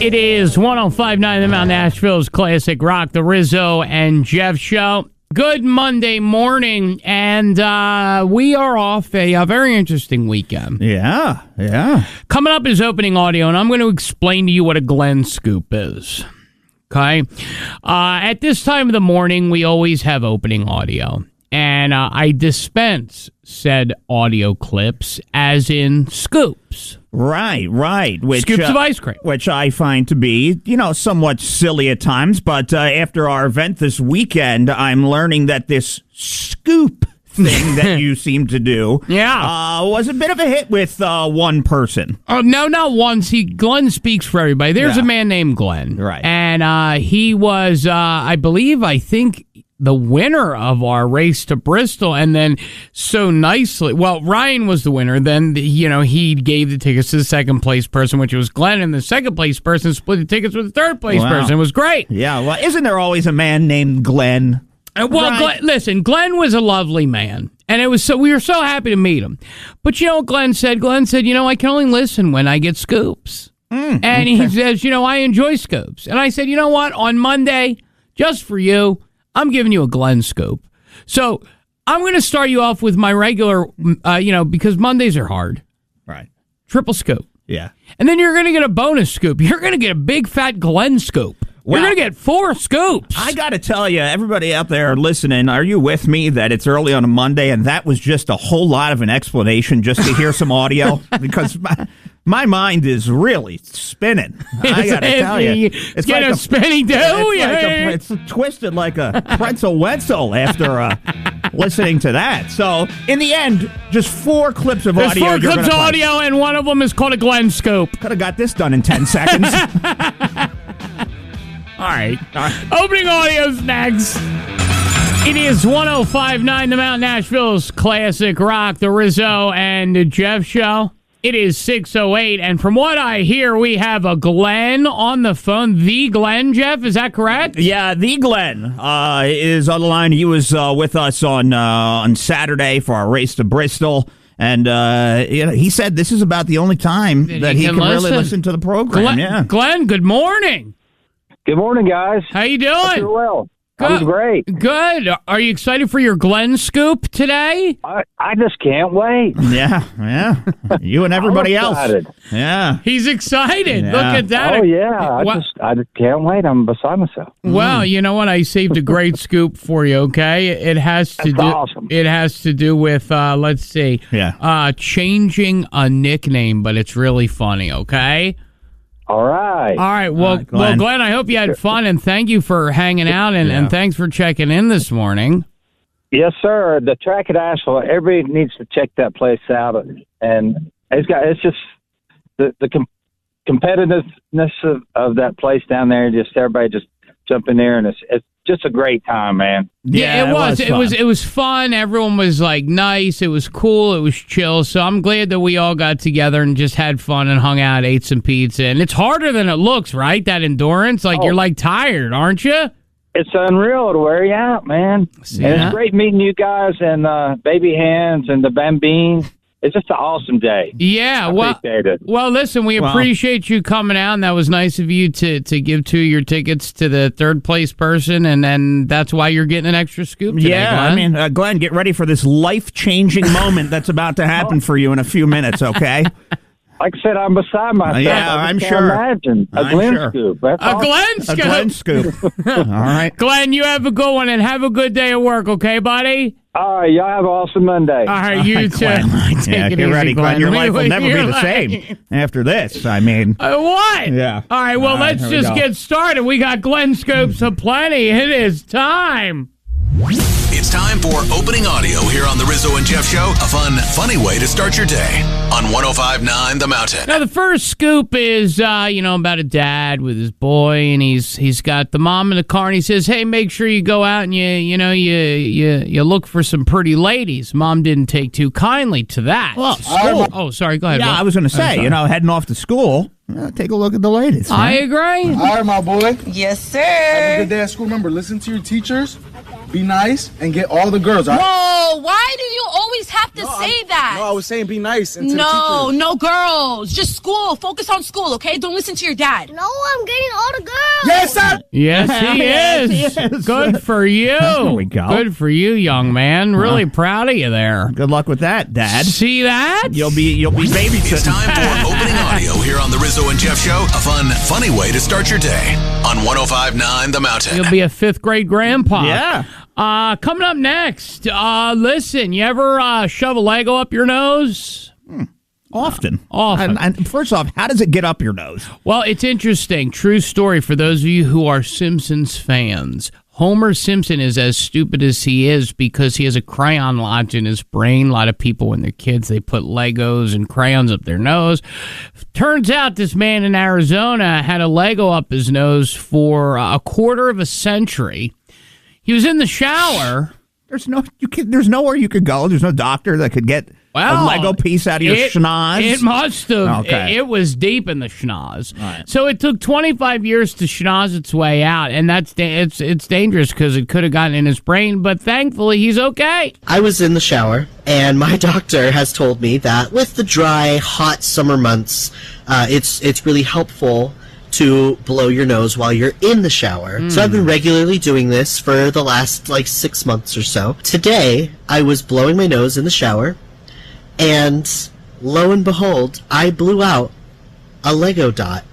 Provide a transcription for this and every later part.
It is 105.9 The Mount, Nashville's classic rock, the Rizzo and Jeff Show. Good Monday morning, and we are off a very interesting weekend. Yeah. Coming up is opening audio, and I'm going to explain to you what a Glenn scoop is. Okay? At this time of the morning, we always have opening audio, and I dispense said audio clips as in scoops. Right. Scoops of ice cream. Which I find to be, somewhat silly at times. But after our event this weekend, I'm learning that this scoop thing that you seem to do was a bit of a hit with one person. Oh, no, not once. Glenn speaks for everybody. There's a man named Glenn. Right. And he was, I think, the winner of our race to Bristol, and then so nicely, Ryan was the winner. Then, he gave the tickets to the second place person, which was Glenn, and the second place person split the tickets with the third place person. It was great. Yeah, well, isn't there always a man named Glenn? Right. Glenn was a lovely man, and we were so happy to meet him. But you know what Glenn said? Glenn said, I can only listen when I get scoops. And he says, I enjoy scoops. And I said, you know what? On Monday, just for you, I'm giving you a Glenn scoop. So I'm going to start you off with my regular, because Mondays are hard. Right. Triple scoop. Yeah. And then you're going to get a bonus scoop. You're going to get a big fat Glenn scoop. You're going to get 4 scoops. I got to tell you, everybody out there listening, are you with me that it's early on a Monday and that was just a whole lot of an explanation just to hear some audio? Because my mind is really spinning. I got to tell you. It's like a spinny dough. It's twisted like a pretzel wetzel after listening to that. So, in the end, just 4 clips of audio. There's 4 clips of audio, and one of them is called a Glenn scoop. Could have got this done in 10 seconds. All right. Opening audio's next. It is 105.9 The Mount, Nashville's classic rock, the Rizzo and Jeff Show. It is 6:08, and from what I hear, we have a Glenn on the phone. The Glenn, Jeff, is that correct? Yeah, the Glenn is on the line. He was with us on Saturday for our race to Bristol. And he said this is about the only time that he can really listen to the program. Glenn, good morning. Good morning, guys. How you doing? I feel well. Good. I'm great. Good. Are you excited for your Glenn scoop today? I just can't wait. Yeah. You and everybody else. Yeah. He's excited. Yeah. Look at that. Oh, yeah. I just can't wait. I'm beside myself. Well, you know what? I saved a great scoop for you, okay? It has to awesome. It has to do with, let's see. Yeah. Changing a nickname, but it's really funny, okay? All right. Well, Glenn, I hope you had fun, and thank you for hanging out, and thanks for checking in this morning. Yes, sir. The track at Asheville, everybody needs to check that place out, and it's just the competitiveness of that place down there. Just everybody just jump in there, and it's just a great time, man. Yeah, it was fun. Everyone was nice. It was cool. It was chill. So I'm glad that we all got together and just had fun and hung out, ate some pizza. And it's harder than it looks, right? That endurance, you're tired, aren't you? It's unreal to wear you out, man. It's great meeting you guys and Baby Hands and the Bambine. It's just an awesome day. Yeah, appreciate it. Well, listen, we appreciate you coming out, and that was nice of you to give 2 of your tickets to the third place person, and then that's why you're getting an extra scoop today, Glenn. Glenn, get ready for this life-changing moment that's about to happen for you in a few minutes, okay? Like I said, I'm beside myself. Yeah, I'm sure. Imagine a Glenn scoop. That's awesome. A Glenn scoop. All right. Glenn, you have a good one, and have a good day at work, okay, buddy? All right, y'all have an awesome Monday. All right, you too. Get ready, Glenn. Your life will never be the same after this. I mean. What? Yeah. All right, well, let's just get started. We got Glenn scoops aplenty. It is time. It's time for opening audio here on the Rizzo and Jeff Show. A fun, funny way to start your day on 105.9 The Mountain. Now, the first scoop is, about a dad with his boy, and he's got the mom in the car, and he says, "Hey, make sure you go out and you look for some pretty ladies." Mom didn't take too kindly to that. Well, school. Oh, sorry. Go ahead. Yeah, I was going to say, heading off to school. Take a look at the ladies. I agree. All right, my boy. Yes, sir. Have a good day at school. Remember, listen to your teachers be nice, and get all the girls. All right? Whoa, why do you always have to say that? No, I was saying be nice. And to the No, teachers. no girls. Just school. Focus on school, okay? Don't listen to your dad. No, I'm getting all the girls. Yes, sir. Yes, he Yes, is. he is. Good for you. There we go. Good for you, young man. Really proud of you there. Good luck with that, Dad. See that? You'll be babysitting. It's time for opening audio here on the Rizzo and Jeff Show. A fun, funny way to start your day on 105.9 The Mountain. You'll be a fifth grade grandpa. Yeah. Coming up next, listen, you ever shove a Lego up your nose? Often. Often. And first off, how does it get up your nose? Well, it's interesting. True story for those of you who are Simpsons fans. Homer Simpson is as stupid as he is because he has a crayon lodge in his brain. A lot of people, when they're kids, they put Legos and crayons up their nose. Turns out this man in Arizona had a Lego up his nose for a quarter of a century. He was in the shower. There's nowhere you could go. There's no doctor that could get a Lego piece out of your schnoz. It must have. Okay. It was deep in the schnoz. Right. So it took 25 years to schnoz its way out, and it's dangerous because it could have gotten in his brain, but thankfully he's okay. I was in the shower, and my doctor has told me that with the dry, hot summer months, it's really helpful to blow your nose while you're in the shower. So I've been regularly doing this for the last 6 months or so. Today, I was blowing my nose in the shower, and lo and behold, I blew out a Lego dot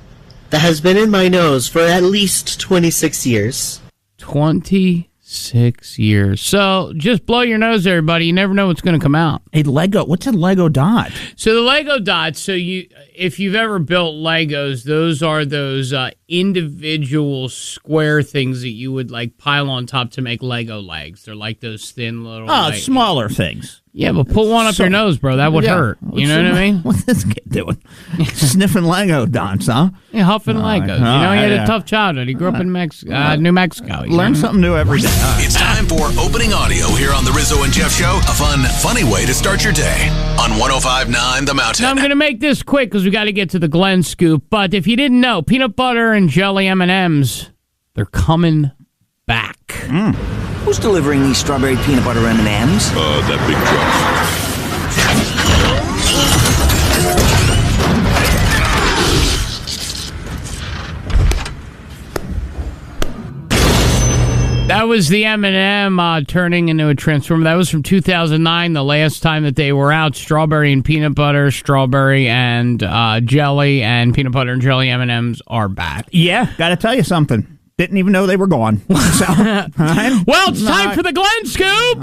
that has been in my nose for at least 26 years. 26 years. So just blow your nose, everybody. You never know what's going to come out. What's a Lego dot? So the Lego dots, if you've ever built Legos, those are those individual square things that you would pile on top to make Lego legs. They're like those thin little... smaller things. Yeah, but put one up your nose, bro. That would hurt. You know what I mean? What's this kid doing? Sniffing Lego dots, huh? Yeah, huffing Legos. He had a tough childhood. He grew up in New Mexico. Learn something new every day. It's time for opening audio here on the Rizzo and Jeff Show. A fun, funny way to start your day on 105.9 The Mountain. Now, I'm going to make this quick because we got to get to the Glenn scoop. But if you didn't know, peanut butter and jelly M&Ms, they're coming back. Who's delivering these strawberry peanut butter M&Ms? That big truck. That was the M&M turning into a transformer. That was from 2009, the last time that they were out. Strawberry and peanut butter, strawberry and jelly, and peanut butter and jelly M&Ms are back. Yeah, got to tell you something. Didn't even know they were gone. So, well, it's time for the Glenn Scoop.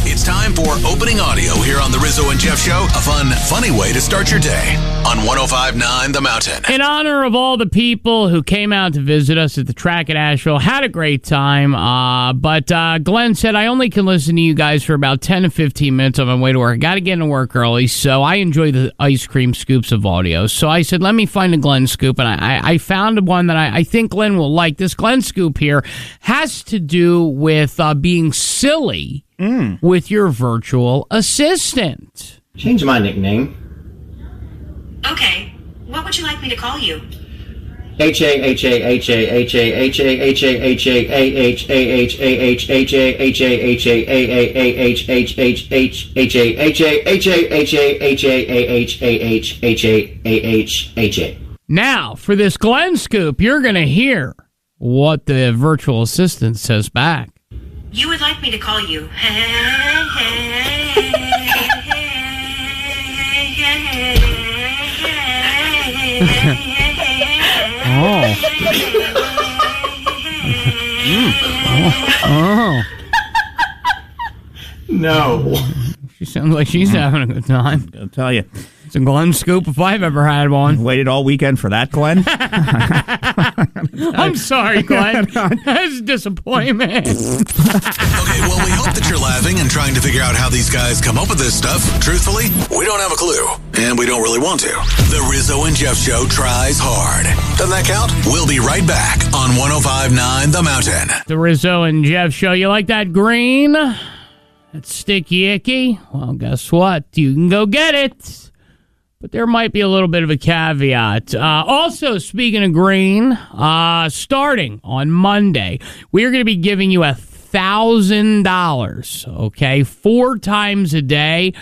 It's time for opening audio here on the Rizzo and Jeff Show. A fun, funny way to start your day on 105.9 The Mountain. In honor of all the people who came out to visit us at the track at Asheville, had a great time. But Glenn said, I only can listen to you guys for about 10 to 15 minutes on my way to work. I got to get into work early, so I enjoy the ice cream scoops of audio. So I said, let me find a Glenn Scoop, and I found one that I think Glenn will like. This Glenn Scoop here has to do with being silly with your virtual assistant. Change my nickname. Okay. What would you like me to call you? Now, for this Glenn Scoop, you're going to hear what the virtual assistant says back. You would like me to call you. No. She sounds like she's having a good time. I'll tell you. It's a Glenn Scoop if I've ever had one. Waited all weekend for that, Glenn? I'm sorry, Glenn. That's a disappointment. Okay, well, we hope that you're laughing and trying to figure out how these guys come up with this stuff. Truthfully, we don't have a clue, and we don't really want to. The Rizzo and Jeff Show tries hard. Doesn't that count? We'll be right back on 105.9 The Mountain. The Rizzo and Jeff Show. You like that green? That's sticky icky? Well, guess what? You can go get it. But there might be a little bit of a caveat. Also, speaking of green, starting on Monday, we are going to be giving you a $1,000, okay, 4 times a day.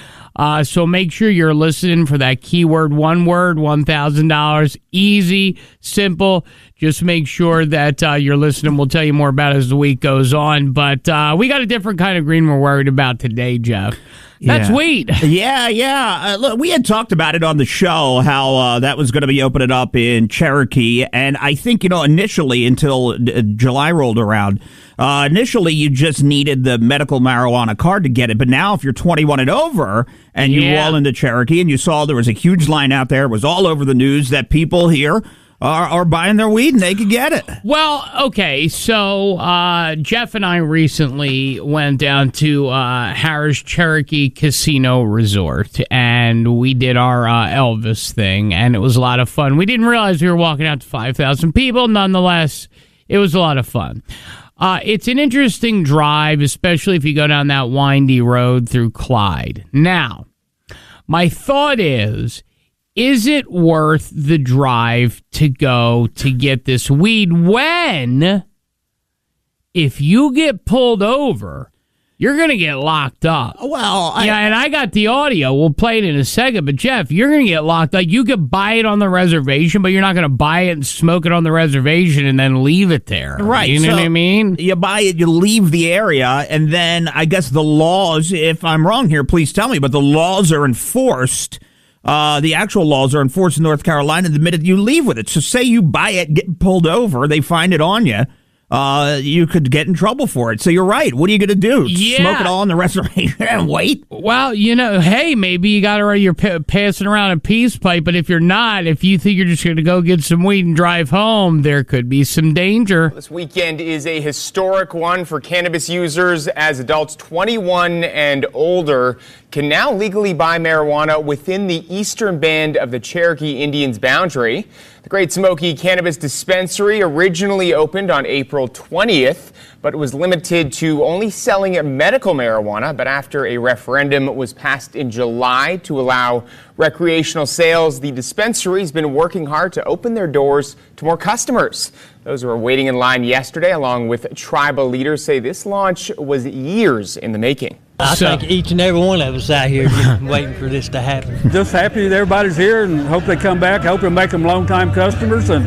So make sure you're listening for that keyword, one word, $1,000. Easy, simple. Just make sure that you're listening. We'll tell you more about it as the week goes on. But we got a different kind of green we're worried about today, Jeff. That's weed. Yeah. Look, we had talked about it on the show, how that was going to be opening up in Cherokee. And I think, initially, until July rolled around, initially you just needed the medical marijuana card to get it. But now if you're 21 and over and you roll into Cherokee and you saw there was a huge line out there, it was all over the news that people here are buying their weed and they could get it. Well, okay, so Jeff and I recently went down to Harris Cherokee Casino Resort, and we did our Elvis thing, and it was a lot of fun. We didn't realize we were walking out to 5,000 people. Nonetheless, it was a lot of fun. It's an interesting drive, especially if you go down that windy road through Clyde. Now, my thought is it worth the drive to go to get this weed when, if you get pulled over, you're going to get locked up? Well, and I got the audio. We'll play it in a second. But, Jeff, you're going to get locked up. You could buy it on the reservation, but you're not going to buy it and smoke it on the reservation and then leave it there. Right. You know what I mean? You buy it, you leave the area, and then I guess the laws, if I'm wrong here, please tell me, but the laws are enforced. The actual laws are enforced in North Carolina the minute you leave with it. So say you buy it, get pulled over, they find it on you. You could get in trouble for it. So you're right. What are you going to do? Yeah. Smoke it all on the reservation and wait? Well, hey, maybe you got you're passing around a peace pipe, but if you're not, if you think you're just going to go get some weed and drive home, there could be some danger. This weekend is a historic one for cannabis users, as adults 21 and older can now legally buy marijuana within the eastern band of the Cherokee Indians boundary. The Great Smoky Cannabis Dispensary originally opened on April 20th, but it was limited to only selling medical marijuana. But after a referendum was passed in July to allow recreational sales, the dispensary's been working hard to open their doors to more customers. Those who were waiting in line yesterday, along with tribal leaders, say this launch was years in the making. I think each and every one of us out here just waiting for this to happen. Just happy that everybody's here and hope they come back. Hope we make them long-time customers, and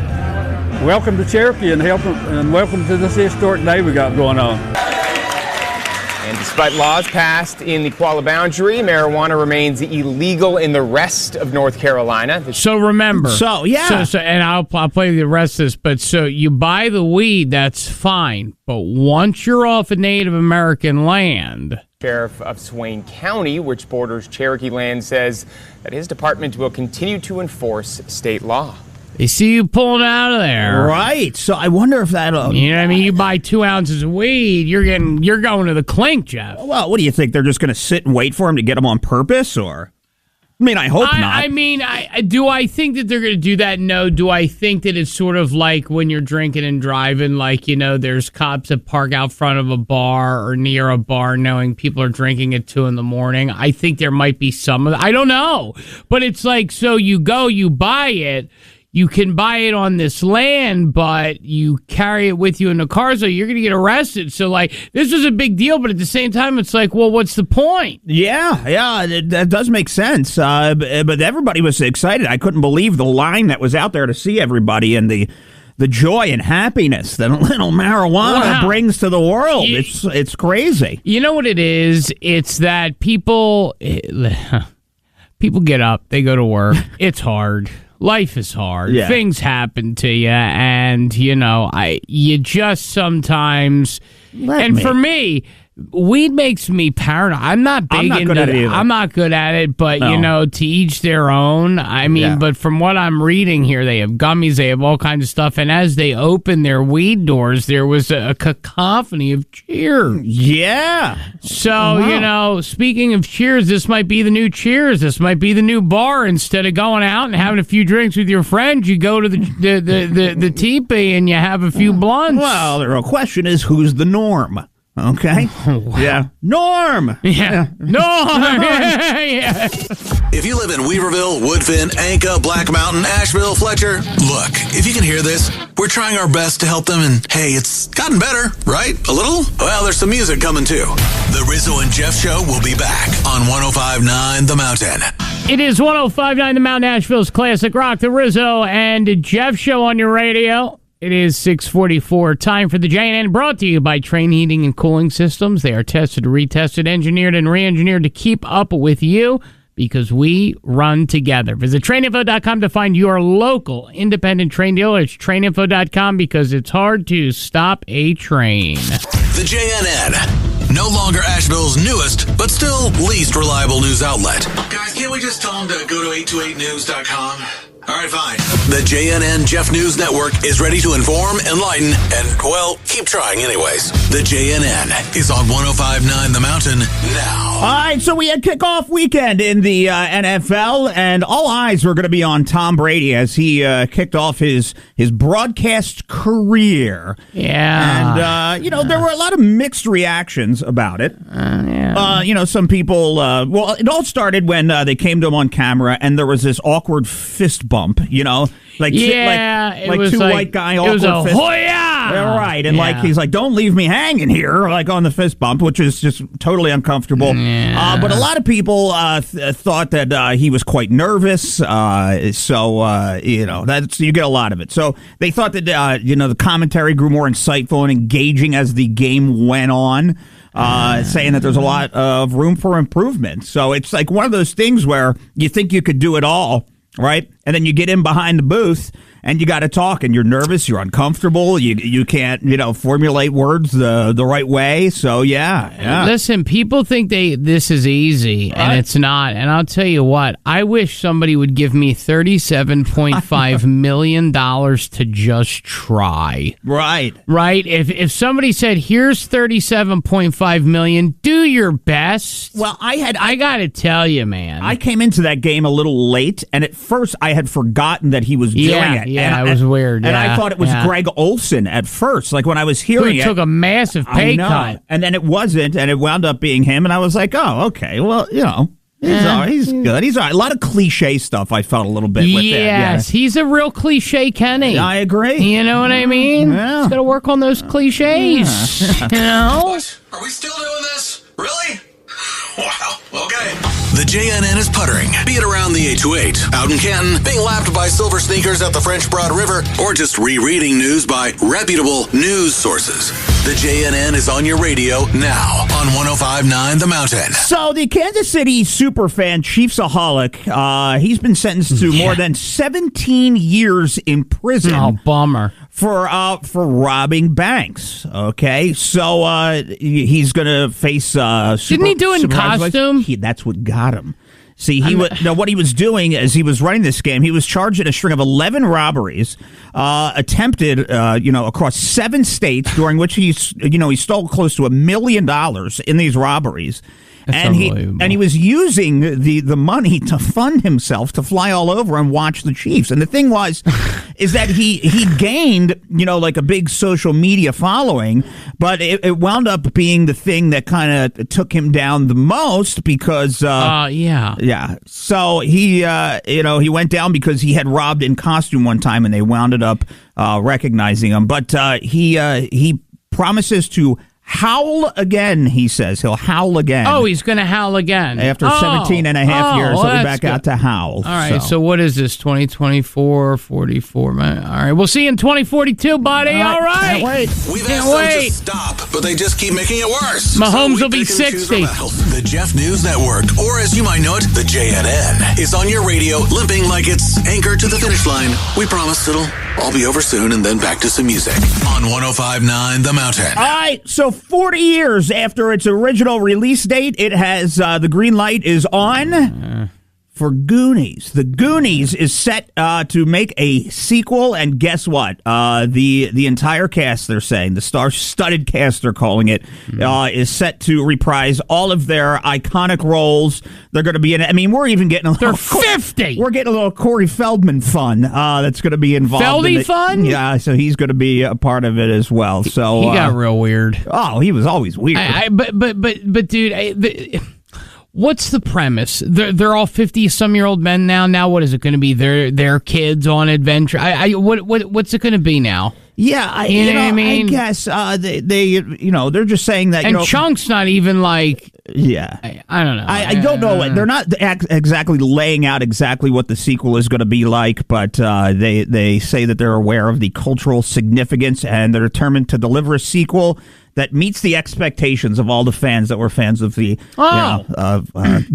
welcome to Cherokee and welcome to this historic day we got going on. And despite laws passed in the Qualla boundary, marijuana remains illegal in the rest of North Carolina. So remember. So, yeah. So and I'll play the rest of this, but so you buy the weed, that's fine. But once you're off of Native American land... Sheriff of Swain County, which borders Cherokee land, says that his department will continue to enforce state law. They see you pulling out of there. Right. So I wonder if that'll... You know what I mean? You buy 2 ounces of weed, you're going to the clink, Jeff. Well, what do you think? They're just going to sit and wait for him to get him on purpose, or... I mean, I hope not. I mean, do I think that they're going to do that? No. Do I think that it's sort of like when you're drinking and driving, like, there's cops that park out front of a bar or near a bar knowing people are drinking at 2 a.m? I think there might be some of that. I don't know. But it's like, so you go, you buy it. You can buy it on this land, but you carry it with you in the car, so you're going to get arrested. So, like, this is a big deal, but at the same time, it's like, well, what's the point? Yeah, that does make sense. But everybody was excited. I couldn't believe the line that was out there to see everybody and the joy and happiness that a little marijuana brings to the world. It's crazy. You know what it is? It's that people get up, they go to work. It's hard. Life is hard. Yeah. Things happen to you, and you just sometimes. For me, weed makes me paranoid. I'm not big into it. I'm not good at it, but to each their own. I mean, but from what I'm reading here, they have gummies, they have all kinds of stuff, and as they open their weed doors, there was a cacophony of cheers. Yeah. So speaking of cheers, this might be the new Cheers. This might be the new bar. Instead of going out and having a few drinks with your friends, you go to the teepee and you have a few blunts. Well, the real question is, who's the norm? Okay. Wow. Yeah. Norm. Yeah. Norm. Yeah. If you live in Weaverville, Woodfin, Anka, Black Mountain, Asheville, Fletcher, look, if you can hear this, we're trying our best to help them, and hey, it's gotten better, right? A little? Well, there's some music coming too. The Rizzo and Jeff Show will be back on 105.9 The Mountain. It is 105.9 The Mountain, Asheville's Classic Rock, the Rizzo and Jeff Show on your radio. It is 6:44. Time for the JNN, brought to you by Train Heating and Cooling Systems. They are tested, retested, engineered, and re-engineered to keep up with you because we run together. Visit traininfo.com to find your local independent train dealer. It's traininfo.com because it's hard to stop a train. The JNN. No longer Asheville's newest, but still least reliable news outlet. Guys, can't we just tell them to go to 828news.com? All right, fine. The JNN Jeff News Network is ready to inform, enlighten, and, well, keep trying anyways. The JNN is on 105.9 The Mountain now. All right, so we had kickoff weekend in the NFL, and all eyes were going to be on Tom Brady as he kicked off his broadcast career. Yeah. And, there were a lot of mixed reactions about it. Yeah. Some people, well, it all started when they came to him on camera, and there was this awkward fist bump, like it two was white guy awkward it was a fist. Hoya! Yeah, right, and he's like, don't leave me hanging here, like on the fist bump, which is just totally uncomfortable. Yeah. But a lot of people thought that he was quite nervous, that's you get a lot of it. So they thought that the commentary grew more insightful and engaging as the game went on. Saying that there's a lot of room for improvement. So it's like one of those things where you think you could do it all, right? And then you get in behind the booth and you got to talk, and you're nervous, you're uncomfortable, you can't, formulate words the right way. So yeah. Listen, people think this is easy, and it's not. And I'll tell you what, I wish somebody would give me $37.5 million to just try. Right. If somebody said, here's $37.5 million, do your best. Well, I got to tell you, man. I came into that game a little late, and at first I had forgotten that he was doing it. Yeah, it was weird. And I thought it was Greg Olson at first. Like when I was hearing it. He took a massive pay cut. And then it wasn't, and it wound up being him. And I was like, oh, okay. Well, he's all right. He's good. He's all right. A lot of cliche stuff I felt a little bit with that. Yes, he's a real cliche Kenny. I agree. You know what I mean? Yeah. He's got to work on those cliches. Yeah. What? Are we still doing this? Really? Wow. Okay. The JNN is puttering, be it around the 828, out in Canton, being lapped by silver sneakers at the French Broad River, or just rereading news by reputable news sources. The JNN is on your radio now on 105.9 The Mountain. So the Kansas City superfan Chiefsaholic, he's been sentenced to more than 17 years in prison. Oh, bummer. For robbing banks. Okay, so he's going to face. Didn't he do it in costume? That's what got him. See, what he was doing as he was running this game, he was charged in a string of 11 robberies, attempted, across 7 states, during which he stole close to $1 million in these robberies. That's and he was using the money to fund himself to fly all over and watch the Chiefs. And the thing is that he gained, like a big social media following, but it wound up being the thing that kind of took him down the most because, yeah. So he went down because he had robbed in costume one time, and they wound up recognizing him. But he promises to howl again, he says. He'll howl again. Oh, he's going to howl again. After 17 and a half years, he'll be back out to howl. All right, so what is this, 2024, 44? Man. All right, we'll see you in 2042, buddy. All right. Can't wait. We've asked them to stop, but they just keep making it worse. Mahomes will be 60. The Jeff News Network, or as you might know it, the JNN, is on your radio, limping like it's anchored to the finish line. We promise it'll all be over soon, and then back to some music on 105.9 The Mountain. All right, so 40 years after its original release date, it has the green light is on for Goonies. The Goonies is set to make a sequel, and guess what? The entire cast, they're saying, the star-studded cast, they're calling it, is set to reprise all of their iconic roles. They're going to be in it. I mean, we're even getting a little... They're 50! We're getting a little Corey Feldman fun that's going to be involved. Feldy fun? Yeah, so he's going to be a part of it as well. So he got real weird. Oh, he was always weird. But dude, what's the premise? They're all 50-some-year-old men now. Now, what is it going to be? Their kids on adventure. What's it going to be now? Yeah, you know what I mean. I guess they're just saying that. And Chunk's not even like. Yeah, I don't know. I don't know. They're not exactly laying out exactly what the sequel is going to be like, but they say that they're aware of the cultural significance and they're determined to deliver a sequel that meets the expectations of all the fans that were fans of the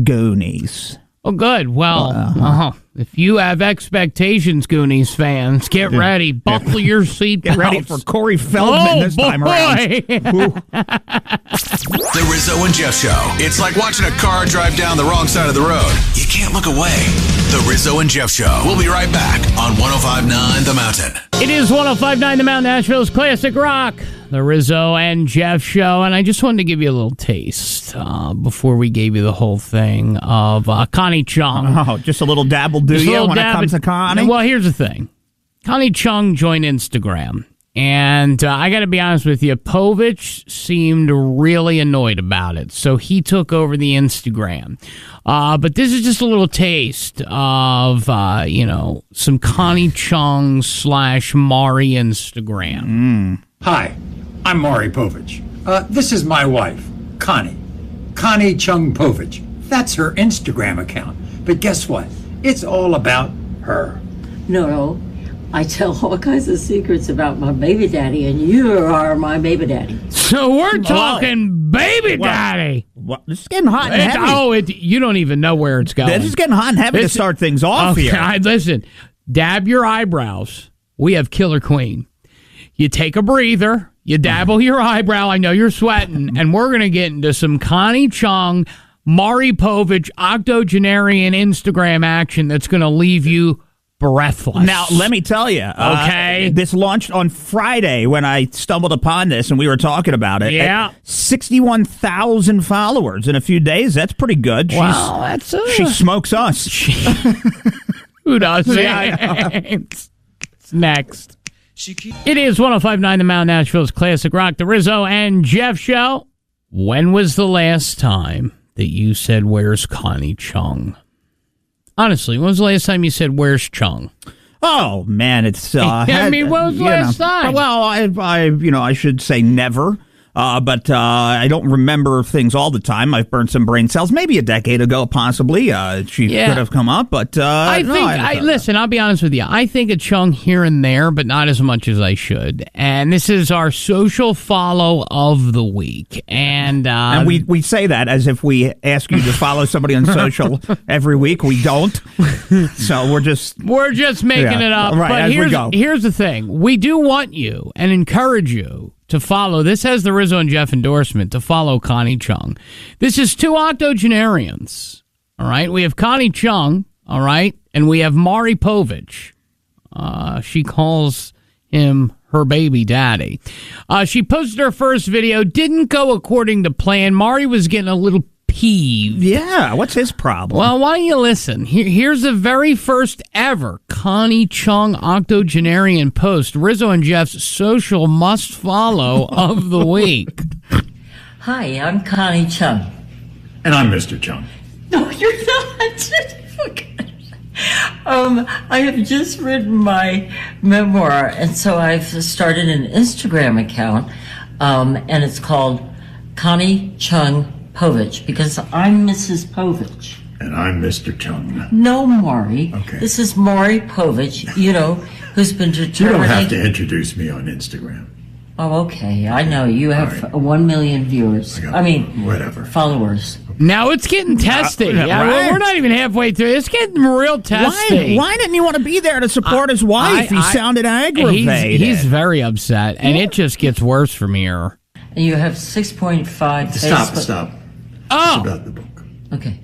Goonies. Oh, good. Well, if you have expectations, Goonies fans, get ready. Buckle your seatbelts. Get ready for Corey Feldman this time around. The Rizzo and Jeff Show. It's like watching a car drive down the wrong side of the road. You can't look away. The Rizzo and Jeff Show. We'll be right back on 105.9 The Mountain. It is 105.9 The Mountain, Nashville's classic rock. The Rizzo and Jeff Show. And I just wanted to give you a little taste before we gave you the whole thing of Connie Chung. Oh, just a little dabble, do you, when it comes to Connie? Well, here's the thing. Connie Chung joined Instagram. And I got to be honest with you, Povich seemed really annoyed about it. So he took over the Instagram. But this is just a little taste of, some Connie Chung / Mari Instagram. Hi, I'm Maury Povich. This is my wife, Connie Chung Povich. That's her Instagram account. But guess what? It's all about her. No. I tell all kinds of secrets about my baby daddy, and you are my baby daddy. So we're talking baby daddy. Well, this is getting hot and heavy. You don't even know where it's going. This is getting hot and heavy to start things off here. Listen, dab your eyebrows. We have Killer Queen. You take a breather. You dabble your eyebrow. I know you're sweating. And we're going to get into some Connie Chung, Mari Povich, octogenarian Instagram action that's going to leave you breathless. Now, let me tell you. Okay. This launched on Friday when I stumbled upon this and we were talking about it. Yeah. 61,000 followers in a few days. That's pretty good. Wow, that's she smokes us. Who does? It's next. It is 105.9 The Mountain, Nashville's classic rock, the Rizzo and Jeff Show. When was the last time that you said, "Where's Connie Chung"? Honestly, when was the last time you said, "Where's Chung"? Oh man, it's. When was the last time? Well, I should say never. But I don't remember things all the time. I've burned some brain cells. Maybe a decade ago, possibly. She could have come up, but listen, I'll be honest with you. I think a Chung here and there, but not as much as I should. And this is our social follow of the week. And we say that as if we ask you to follow somebody on social every week. We don't. So we're just making it up. Right, but here's the thing. We do want you and encourage you to follow. This has the Rizzo and Jeff endorsement to follow Connie Chung. This is two octogenarians. All right. We have Connie Chung. All right. And we have Mari Povich. She calls him her baby daddy. She posted her first video. Didn't go according to plan. Mari was getting a little peeved. Yeah, what's his problem? Well, why don't you listen? Here's the very first ever Connie Chung octogenarian post. Rizzo and Jeff's social must-follow of the week. Hi, I'm Connie Chung. And I'm Mr. Chung. No, you're not. I have just written my memoir, and so I've started an Instagram account, and it's called Connie Chung Povich, because I'm Mrs. Povich. And I'm Mr. Chung. No, Maury. Okay. This is Maury Povich, who's been determining... You don't have to introduce me on Instagram. Oh, okay. I know. You have 1 million viewers. Whatever. Followers. Now it's getting testy. We're not even halfway through. It's getting real testy. Why didn't he want to be there to support his wife? He sounded aggravated. He's very upset, and it just gets worse from here. And you have 6.5... Stop. Oh! It's about the book. Okay.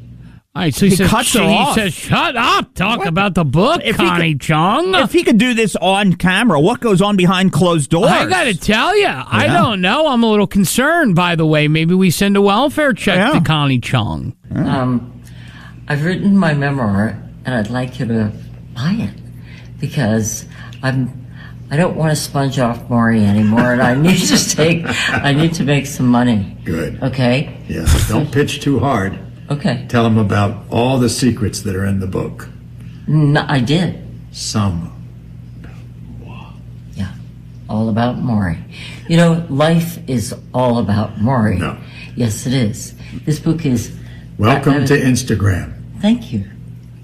All right, so he cuts her off. He says, shut up. Talk about the book, Connie Chung. If he could do this on camera, what goes on behind closed doors? I got to tell you, I don't know. I'm a little concerned, by the way. Maybe we send a welfare check to Connie Chung. I've written my memoir, and I'd like you to buy it because I don't want to sponge off Maury anymore, and I need to make some money. Good. Okay? Yeah, don't pitch too hard. Okay. Tell them about all the secrets that are in the book. No, I did. Some. Yeah, all about Maury. You know, life is all about Maury. No. Yes, it is. This book is... Welcome to Instagram. Thank you.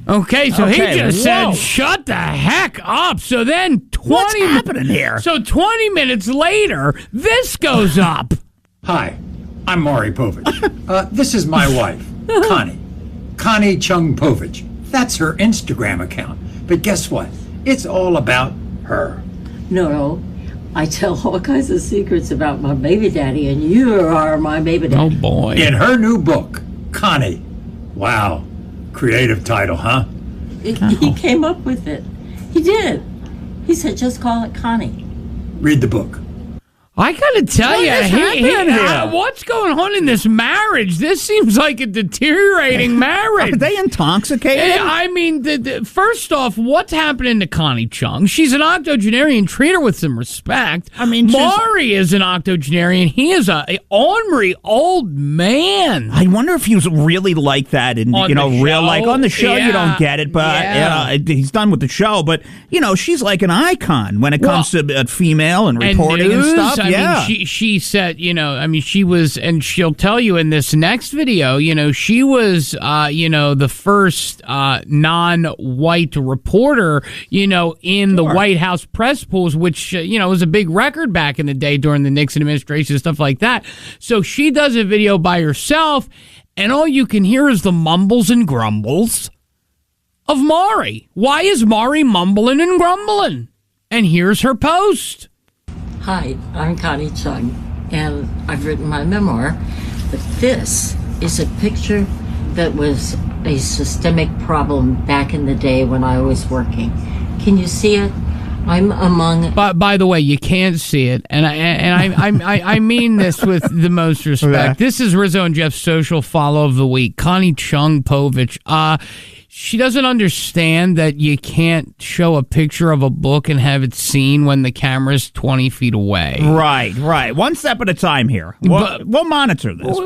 Okay, so he just said, shut the heck up. So then 20... What's happening here? So 20 minutes later, this goes up. Hi, I'm Maury Povich. This is my wife, Connie. Connie Chung Povich. That's her Instagram account. But guess what? It's all about her. No, I tell all kinds of secrets about my baby daddy, and you are my baby daddy. Oh, boy. In her new book, Connie. Wow. Creative title, huh? He came up with it. He did. He said, just call it Connie. Read the book. I gotta tell you, what's going on in this marriage? This seems like a deteriorating marriage. Are they intoxicated? I mean, first off, what's happening to Connie Chung? She's an octogenarian. Treat her with some respect. I mean, Maury is an octogenarian. He is a ornery old man. I wonder if he was really like that in real life. On the show, you don't get it, but he's done with the show. But she's like an icon when it comes to female and reporting and stuff. I mean, she said, she was, and she'll tell you in this next video, she was, the first non-white reporter, in the White House press pools, which, was a big record back in the day during the Nixon administration, stuff like that. So she does a video by herself, and all you can hear is the mumbles and grumbles of Maury. Why is Maury mumbling and grumbling? And here's her post. Hi, I'm Connie Chung, and I've written my memoir, but this is a picture that was a systemic problem back in the day when I was working. Can you see it? I'm among... By the way, you can't see it, and I mean this with the most respect. Okay. This is Rizzo and Jeff's social follow of the week, Connie Chung Povich. She doesn't understand that you can't show a picture of a book and have it seen when the camera's 20 feet away. Right. One step at a time here. We'll monitor this.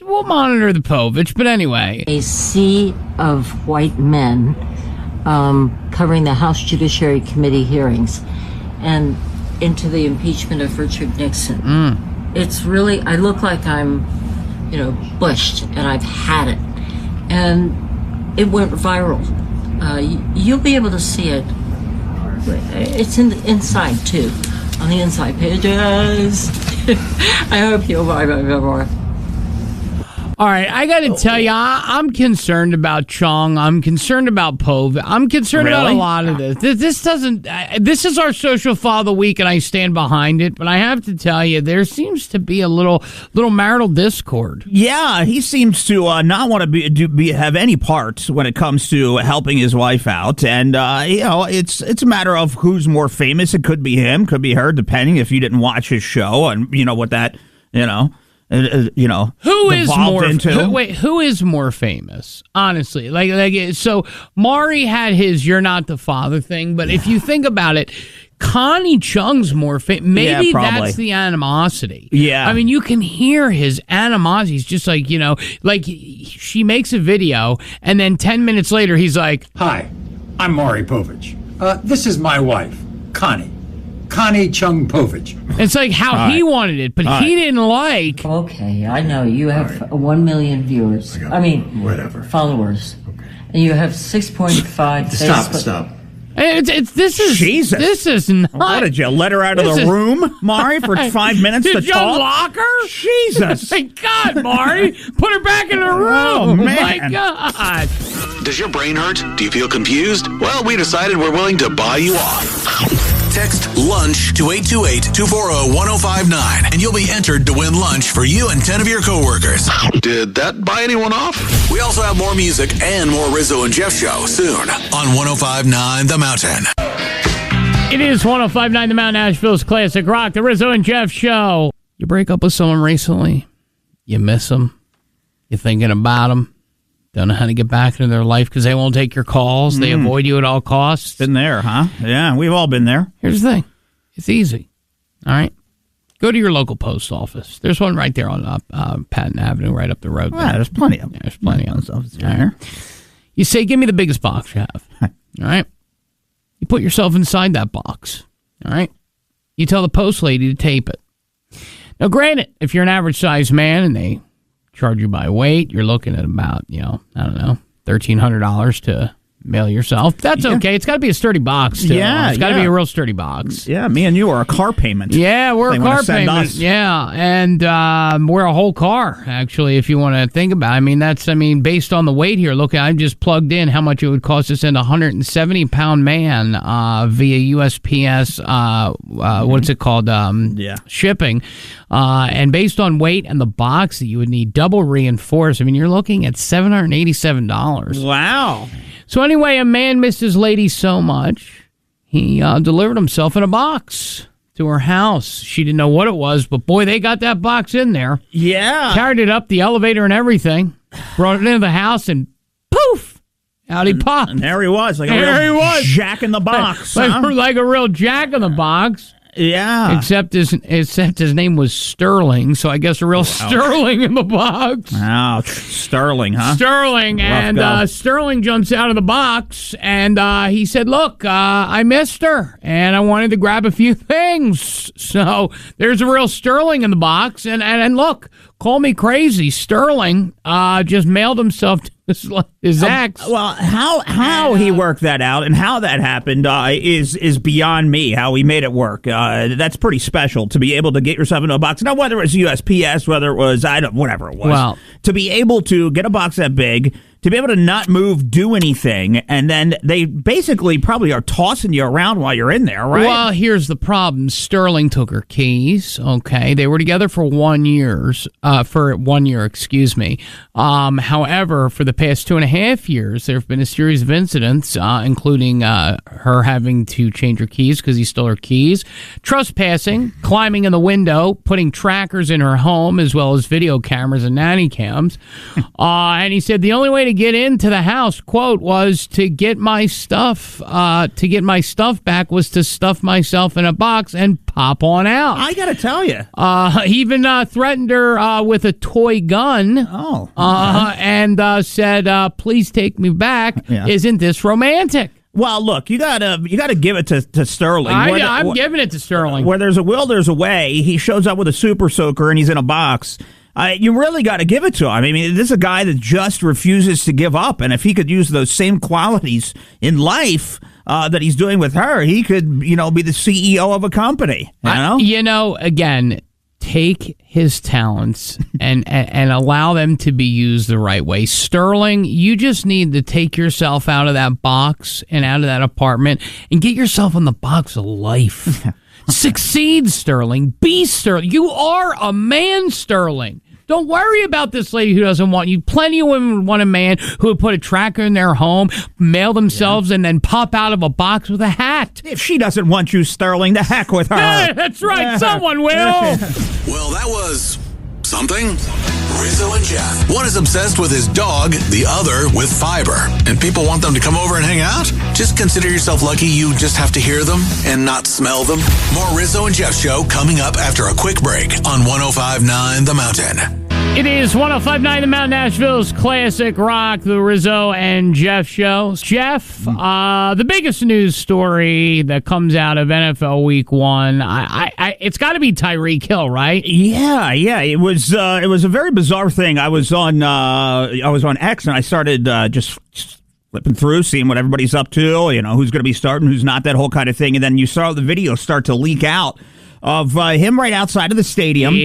We'll monitor the Povich, but anyway. A sea of white men covering the House Judiciary Committee hearings and into the impeachment of Richard Nixon. It's really, I look like I'm, bushed, and I've had it. And it went viral. You'll be able to see it. It's inside, too, on the inside pages. I hope you'll buy my memoir. All right, I got to tell you, I'm concerned about Chung. I'm concerned about Pove. I'm concerned about a lot of this. This is our social follow of the week, and I stand behind it. But I have to tell you, there seems to be a little marital discord. Yeah, he seems to not want to have any part when it comes to helping his wife out, and it's a matter of who's more famous. It could be him, could be her, depending if you didn't watch his show and what that who is more famous, honestly? Like so Maury had his "you're not the father" thing, but if you think about it, Connie Chung's more famous. Maybe that's the animosity. Yeah, I mean, you can hear his animosity. He's just like she makes a video and then 10 minutes later he's like, "Hi, I'm Maury Povich. This is my wife, Connie Chung Povich." It's like how he wanted it, but he didn't like. Okay, I know you have 1 million viewers. Whatever followers. Okay. And you have 6.5. Stop. This is Jesus. This is not. What did you let her out of the room, Maury, for 5 minutes to talk? Did you lock her? Jesus! Thank God, Maury, put her back in the room. Oh man. My God! Does your brain hurt? Do you feel confused? Well, we decided we're willing to buy you off. Text LUNCH to 828-240-1059, and you'll be entered to win lunch for you and 10 of your coworkers. Did that buy anyone off? We also have more music and more Rizzo and Jeff Show soon on 105.9 The Mountain. It is 105.9 The Mountain, Nashville's Classic Rock, the Rizzo and Jeff Show. You break up with someone recently, you miss them, you're thinking about them, don't know how to get back into their life because they won't take your calls, they avoid you at all costs. Been there, huh? Yeah, we've all been there. Here's the thing. It's easy. All right? Go to your local post office. There's one right there on Patton Avenue, right up the road. Yeah, there's plenty of them. There's plenty of them. Right. You say, give me the biggest box you have. All right? You put yourself inside that box. All right? You tell the post lady to tape it. Now, granted, if you're an average-sized man and they charge you by weight, you're looking at about, $1,300 to mail yourself. That's okay. It's got to be a sturdy box, too. Yeah, it's got to be a real sturdy box. Yeah, me and you are a car payment. Yeah, we're a car payment. Yeah, and we're a whole car, actually, if you want to think about it. Based on the weight here, look, I just plugged in how much it would cost to send a 170-pound man via USPS, what's it called? Shipping. And based on weight and the box that you would need double reinforced, you're looking at $787. Wow. So anyway, a man missed his lady so much, he delivered himself in a box to her house. She didn't know what it was, but boy, they got that box in there. Yeah. Carried it up the elevator and everything, brought it into the house, and poof, out he popped. And there he was, like a real jack in the box. Like a real jack in the box. Yeah. Except his name was Sterling, so I guess a real Sterling in the box. Ouch. Sterling, huh? Sterling. And Sterling jumps out of the box, and he said, look, I missed her, and I wanted to grab a few things. So there's a real Sterling in the box, and look, call me crazy. Sterling just mailed himself to his ex. Well, how he worked that out and how that happened is beyond me. How he made it work. That's pretty special to be able to get yourself into a box. Now, whether it was USPS, whether it was whatever it was, well, to be able to get a box that big, to be able to not move, do anything, and then they basically probably are tossing you around while you're in there, right? Well, here's the problem. Sterling took her keys, okay? They were together for 1 year, excuse me. However, for the past 2.5 years, there have been a series of incidents, including her having to change her keys because he stole her keys, trespassing, climbing in the window, putting trackers in her home, as well as video cameras and nanny cams. And he said the only way to get into the house, quote, was to get my stuff back was to stuff myself in a box and pop on out. I gotta tell you, he even threatened her with a toy gun. Oh, and said, "Please take me back." Yeah. Isn't this romantic? Well, look, you gotta give it to Sterling. I'm giving it to Sterling. Where there's a will, there's a way. He shows up with a super soaker and he's in a box. You really got to give it to him. This is a guy that just refuses to give up. And if he could use those same qualities in life that he's doing with her, he could, be the CEO of a company. Again, take his talents and allow them to be used the right way. Sterling, you just need to take yourself out of that box and out of that apartment and get yourself in the box of life. Succeed, Sterling. Be Sterling. You are a man, Sterling. Don't worry about this lady who doesn't want you. Plenty of women want a man who would put a tracker in their home, mail themselves, and then pop out of a box with a hat. If she doesn't want you, Sterling, the heck with her. Yeah, that's right. Someone will. Well, that was something. Rizzo and Jeff. One is obsessed with his dog, the other with fiber. And people want them to come over and hang out? Just consider yourself lucky you just have to hear them and not smell them. More Rizzo and Jeff Show coming up after a quick break on 105.9 The Mountain. It is 105.9 The Mountain, Nashville's Classic Rock, the Rizzo and Jeff Show. Jeff, the biggest news story that comes out of NFL Week 1, it's got to be Tyreek Hill, right? Yeah. It was a very bizarre thing. I was on X and I started just flipping through, seeing what everybody's up to. Who's going to be starting, who's not, that whole kind of thing. And then you saw the video start to leak out of him right outside of the stadium,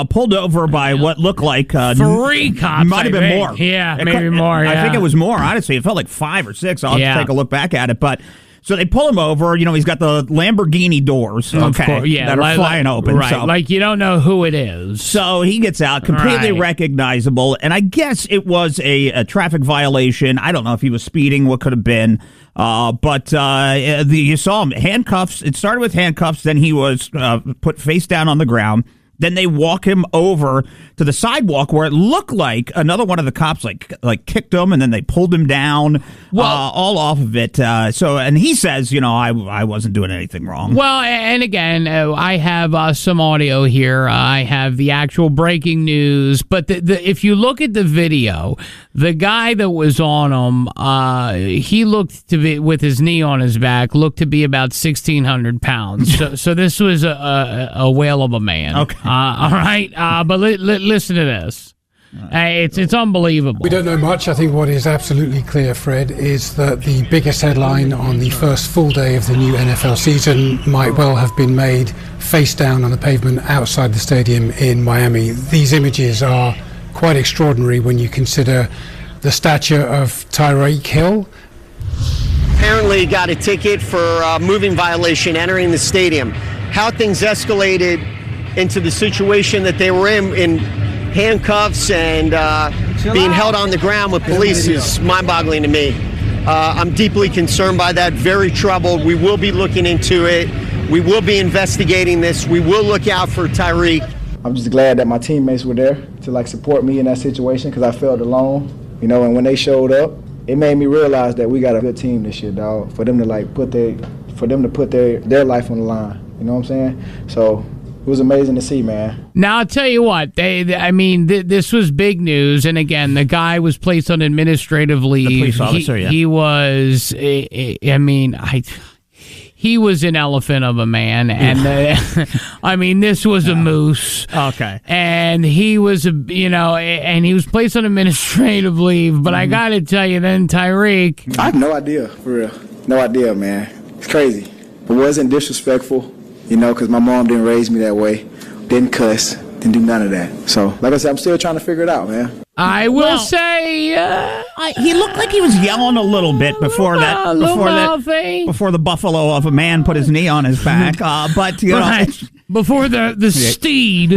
pulled over by what looked like 3 cops. Might have been more. Yeah, maybe more. Yeah. I think it was more. Honestly, it felt like 5 or 6. I'll have to take a look back at it. But So they pull him over. He's got the Lamborghini doors, that are flying open. Right, so. like you don't know who it is. So he gets out, completely recognizable, and I guess it was a traffic violation. I don't know if he was speeding, what could have been. But you saw him, handcuffs. It started with handcuffs, then he was put face down on the ground. Then they walk him over to the sidewalk where it looked like another one of the cops like kicked him, and then they pulled him down, all off of it. And he says, I wasn't doing anything wrong. Well, and again, I have some audio here. I have the actual breaking news. But if you look at the video, the guy that was on him, he looked to be, with his knee on his back, looked to be about 1,600 pounds. so this was a whale of a man. Okay. All right, but listen to this. It's unbelievable. We don't know much. I think what is absolutely clear, Fred, is that the biggest headline on the first full day of the new NFL season might well have been made face down on the pavement outside the stadium in Miami. These images are quite extraordinary when you consider the stature of Tyreek Hill. Apparently got a ticket for moving violation entering the stadium. How things escalated into the situation that they were in handcuffs and being held on the ground with police is mind-boggling to me. I'm deeply concerned by that, very troubled. We will be looking into it. We will be investigating this. We will look out for Tyreek. I'm just glad that my teammates were there to support me in that situation because I felt alone, and when they showed up, it made me realize that we got a good team this year, dog, for them to put their life on the line, you know what I'm saying? So it was amazing to see, man. Now, I'll tell you what, this was big news. And again, the guy was placed on administrative leave. The police officer, He was, he was an elephant of a man. And, this was a moose. Okay. And he was, and he was placed on administrative leave. But I got to tell you then, Tyreek. I have no idea, for real. No idea, man. It's crazy. It wasn't disrespectful. Because my mom didn't raise me that way, didn't cuss, didn't do none of that. So, like I said, I'm still trying to figure it out, man. I will say he looked like he was yelling a little bit before the buffalo of a man put his knee on his back. But before the steed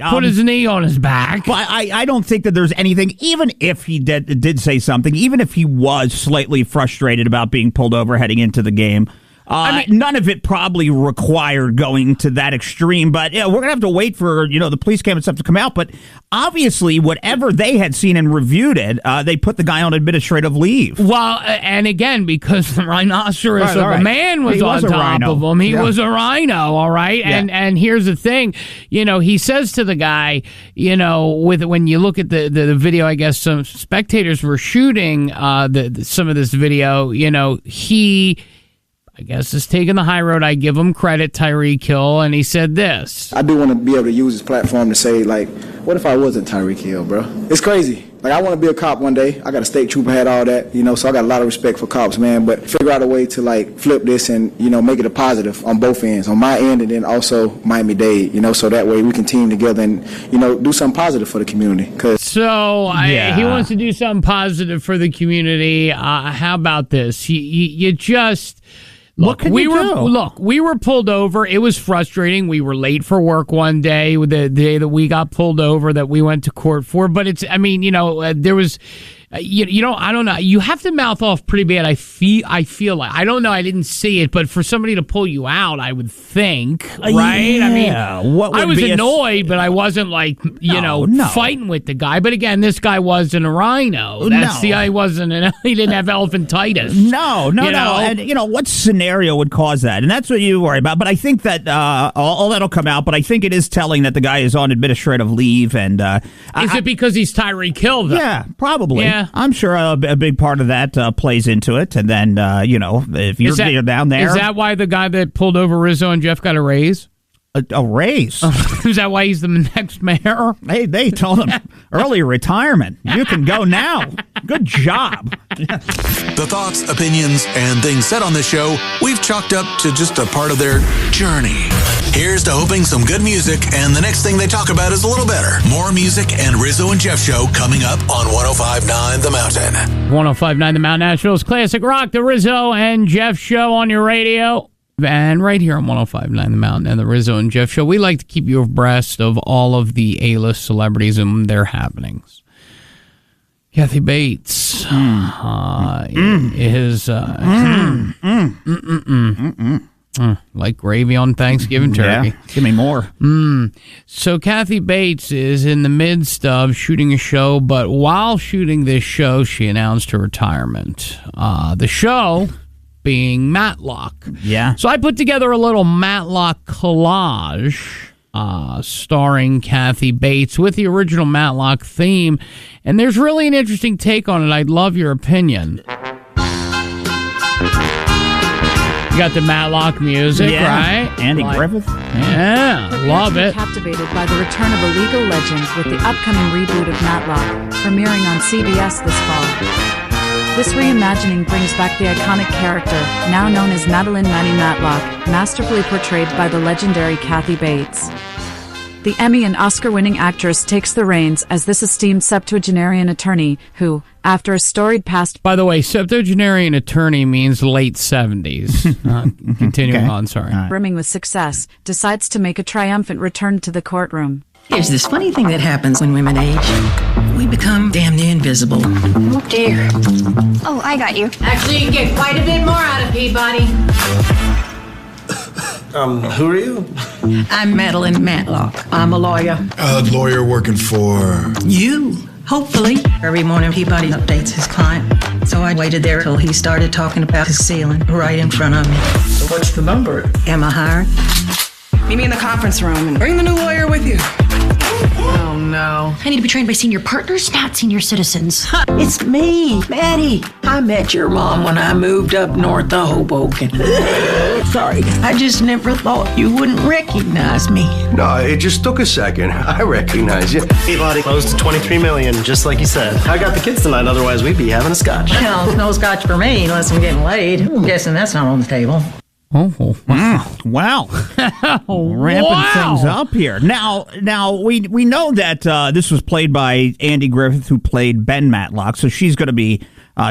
put his knee on his back. But I don't think that there's anything, even if he did say something, even if he was slightly frustrated about being pulled over heading into the game. None of it probably required going to that extreme, but we're going to have to wait for, the police cam and stuff to come out. But obviously, whatever they had seen and reviewed it, they put the guy on administrative leave. Well, and again, because the rhinoceros of a man was on top of him, he was a rhino, all right? Yeah. And here's the thing, he says to the guy, when you look at the video, I guess some spectators were shooting some of this video, he... I guess is taking the high road. I give him credit, Tyreek Hill, and he said this. I do want to be able to use this platform to say, what if I wasn't Tyreek Hill, bro? It's crazy. I want to be a cop one day. I got a state trooper, had all that, so I got a lot of respect for cops, man. But figure out a way to, flip this and, make it a positive on both ends, on my end and then also Miami-Dade, so that way we can team together and, do something positive for the community. He wants to do something positive for the community. How about this? You just... Look, we were pulled over. It was frustrating. We were late for work one day, the day that we got pulled over, that we went to court for. But there was, I don't know. You have to mouth off pretty bad. I feel like, I don't know. I didn't see it, but for somebody to pull you out, I would think, right? Yeah. I was annoyed, but I wasn't fighting with the guy. But again, this guy wasn't a rhino. He didn't have elephantitis. No. And what scenario would cause that? And that's what you worry about. But I think that all that'll come out. But I think it is telling that the guy is on administrative leave. And is it because he's Tyreek Hill, though? Yeah, probably. Yeah. I'm sure a big part of that plays into it. And then, if you're down there. Is that why the guy that pulled over Rizzo and Jeff got a raise? a raise. Is that why he's the next mayor? They told him early retirement. You can go now. Good job. The thoughts, opinions, and things said on this show, we've chalked up to just a part of their journey. Here's to hoping some good music, and the next thing they talk about is a little better. More music and Rizzo and Jeff show coming up on 105.9 The Mountain. 105.9 The Mountain, Nashville's classic rock, the Rizzo and Jeff show on your radio. And right here on 105.9 The Mountain and the Rizzo and Jeff show, we like to keep you abreast of all of the A-list celebrities and their happenings. Kathy Bates is like gravy on Thanksgiving turkey. Yeah, give me more. So Kathy Bates is in the midst of shooting a show, but while shooting this show, she announced her retirement. The show being Matlock. Yeah. So I put together a little Matlock collage starring Kathy Bates with the original Matlock theme, and there's really an interesting take on it. I'd love your opinion. You got the Matlock music, right? Andy Griffith. Yeah, love it. Captivated by the return of a legal legend with the upcoming reboot of Matlock, premiering on CBS this fall. This reimagining brings back the iconic character, now known as Madeline Manny Matlock, masterfully portrayed by the legendary Kathy Bates. The Emmy and Oscar-winning actress takes the reins as this esteemed septuagenarian attorney who, after a storied past... By the way, septuagenarian attorney means late 70s. Continuing on, sorry. Brimming with success, decides to make a triumphant return to the courtroom. There's this funny thing that happens when women age. We become damn near invisible. Oh, dear. Oh, I got you. Actually, you can get quite a bit more out of Peabody. Who are you? I'm Madeline Matlock. I'm a lawyer. A lawyer working for... You. Hopefully. Every morning, Peabody updates his client. So I waited there till he started talking about his ceiling right in front of me. So what's the number? Am I hired? Meet me in the conference room and bring the new lawyer with you. Oh, no. I need to be trained by senior partners, not senior citizens. It's me, Maddie. I met your mom when I moved up north of Hoboken. Sorry, I just never thought you wouldn't recognize me. No, it just took a second. I recognize you. Peabody closed to $23 million, just like you said. I got the kids tonight, otherwise we'd be having a scotch. Well, no scotch for me unless I'm getting laid. I'm guessing that's not on the table. Oh, wow. Ramping things up here. Now we know that this was played by Andy Griffith, who played Ben Matlock, so she's going to be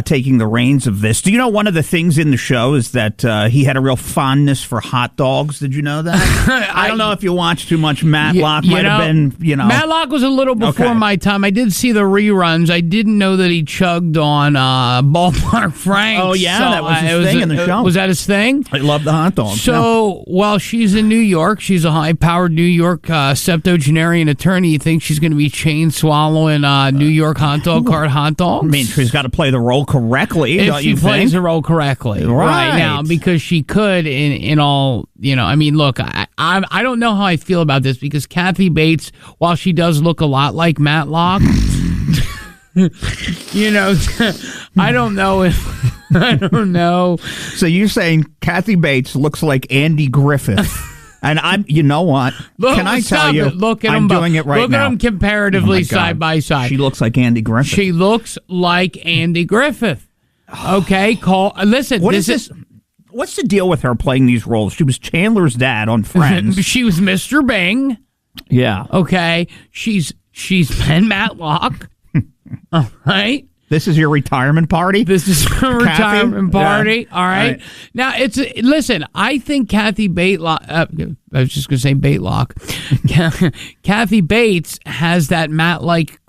taking the reins of this. Do you know one of the things in the show is that he had a real fondness for hot dogs? Did you know that? I don't know if you watched too much Matlock. Might have been, Matlock was a little before my time. I did see the reruns. I didn't know that he chugged on Ballpark Franks. Oh, yeah, that was his thing in the show. Was that his thing? I love the hot dogs. So, while she's in New York, she's a high-powered New York septuagenarian attorney. You think she's going to be chain-swallowing New York hot dog cart hot dogs? I mean, she's got to play the role correctly, if don't you she plays think? the role correctly. Right now, because she could in all, I mean, look, I don't know how I feel about this, because Kathy Bates, while she does look a lot like Matlock, I don't know. So you're saying Kathy Bates looks like Andy Griffith? And you know what? Can I tell you? Look at I'm them doing it right look now. Look at them comparatively side by side. She looks like Andy Griffith. She looks like Andy Griffith. Okay, listen. What is this? What's the deal with her playing these roles? She was Chandler's dad on Friends. She was Mr. Bing. Yeah. Okay. She's Ben Matlock. All right. This is your retirement party? This is her retirement party. Yeah. All right. Now, listen, I think Kathy Batelock, I was just going to say Batelock. Kathy Bates has that Matlock-like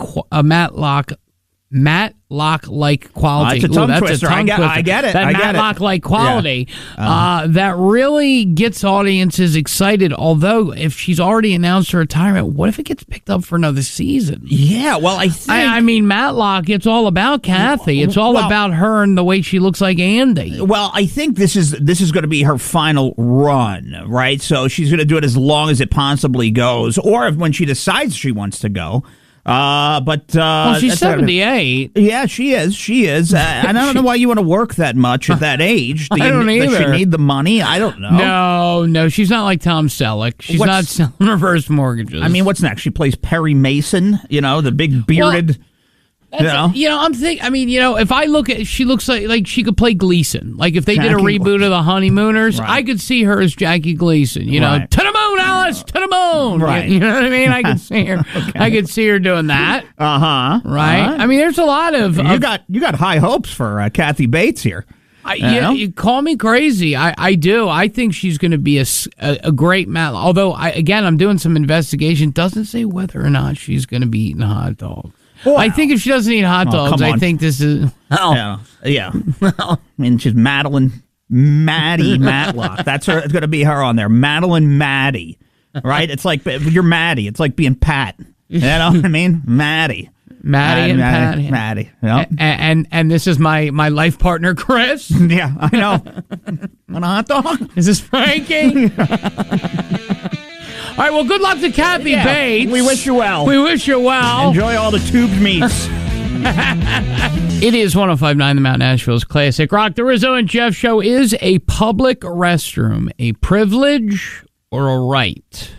quality. It's a tongue twister. I get it. That Matlock-like quality that really gets audiences excited. Although, if she's already announced her retirement, what if it gets picked up for another season? Yeah, well, I think... I mean, Matlock, it's all about Kathy. It's all about her and the way she looks like Andy. Well, I think this is going to be her final run, right? So she's going to do it as long as it possibly goes. Or when she decides she wants to go, she's 78. Yeah, she is. And I don't know why you want to work that much at that age. I don't either. Does she need the money? I don't know. No, she's not like Tom Selleck. She's not selling reverse mortgages. I mean, what's next? She plays Perry Mason, the big bearded... I'm thinking. I mean, if I look at, she looks like she could play Gleason. Like if they did a Jackie reboot of The Honeymooners, Right. I could see her as Jackie Gleason. Right. To the moon, Alice, to the moon. Right. You know what I mean? I could see her. Okay. I could see her doing that. Right. I mean, there's a lot of you got high hopes for Kathy Bates here. You call me crazy. I do. I think she's going to be a great Matt. Although, I'm doing some investigation. Doesn't say whether or not she's going to be eating hot dogs. Wow. I think if she doesn't eat hot dogs, I think this is... Yeah. I mean, she's Maddie Matlock. That's her. It's going to be her on there. Madeline Maddie. Right? It's like, you're Maddie. It's like being Pat. You know what I mean? Maddie and Patty. Maddie. Yep. And this is my life partner, Chris. Yeah, I know. On a hot dog? Is this Frankie? All right, well, good luck to Kathy Bates. We wish you well. Enjoy all the tubed meats. It is 105.9 The Mount Nashville's Classic Rock. The Rizzo and Jeff Show. Is a public restroom a privilege or a right?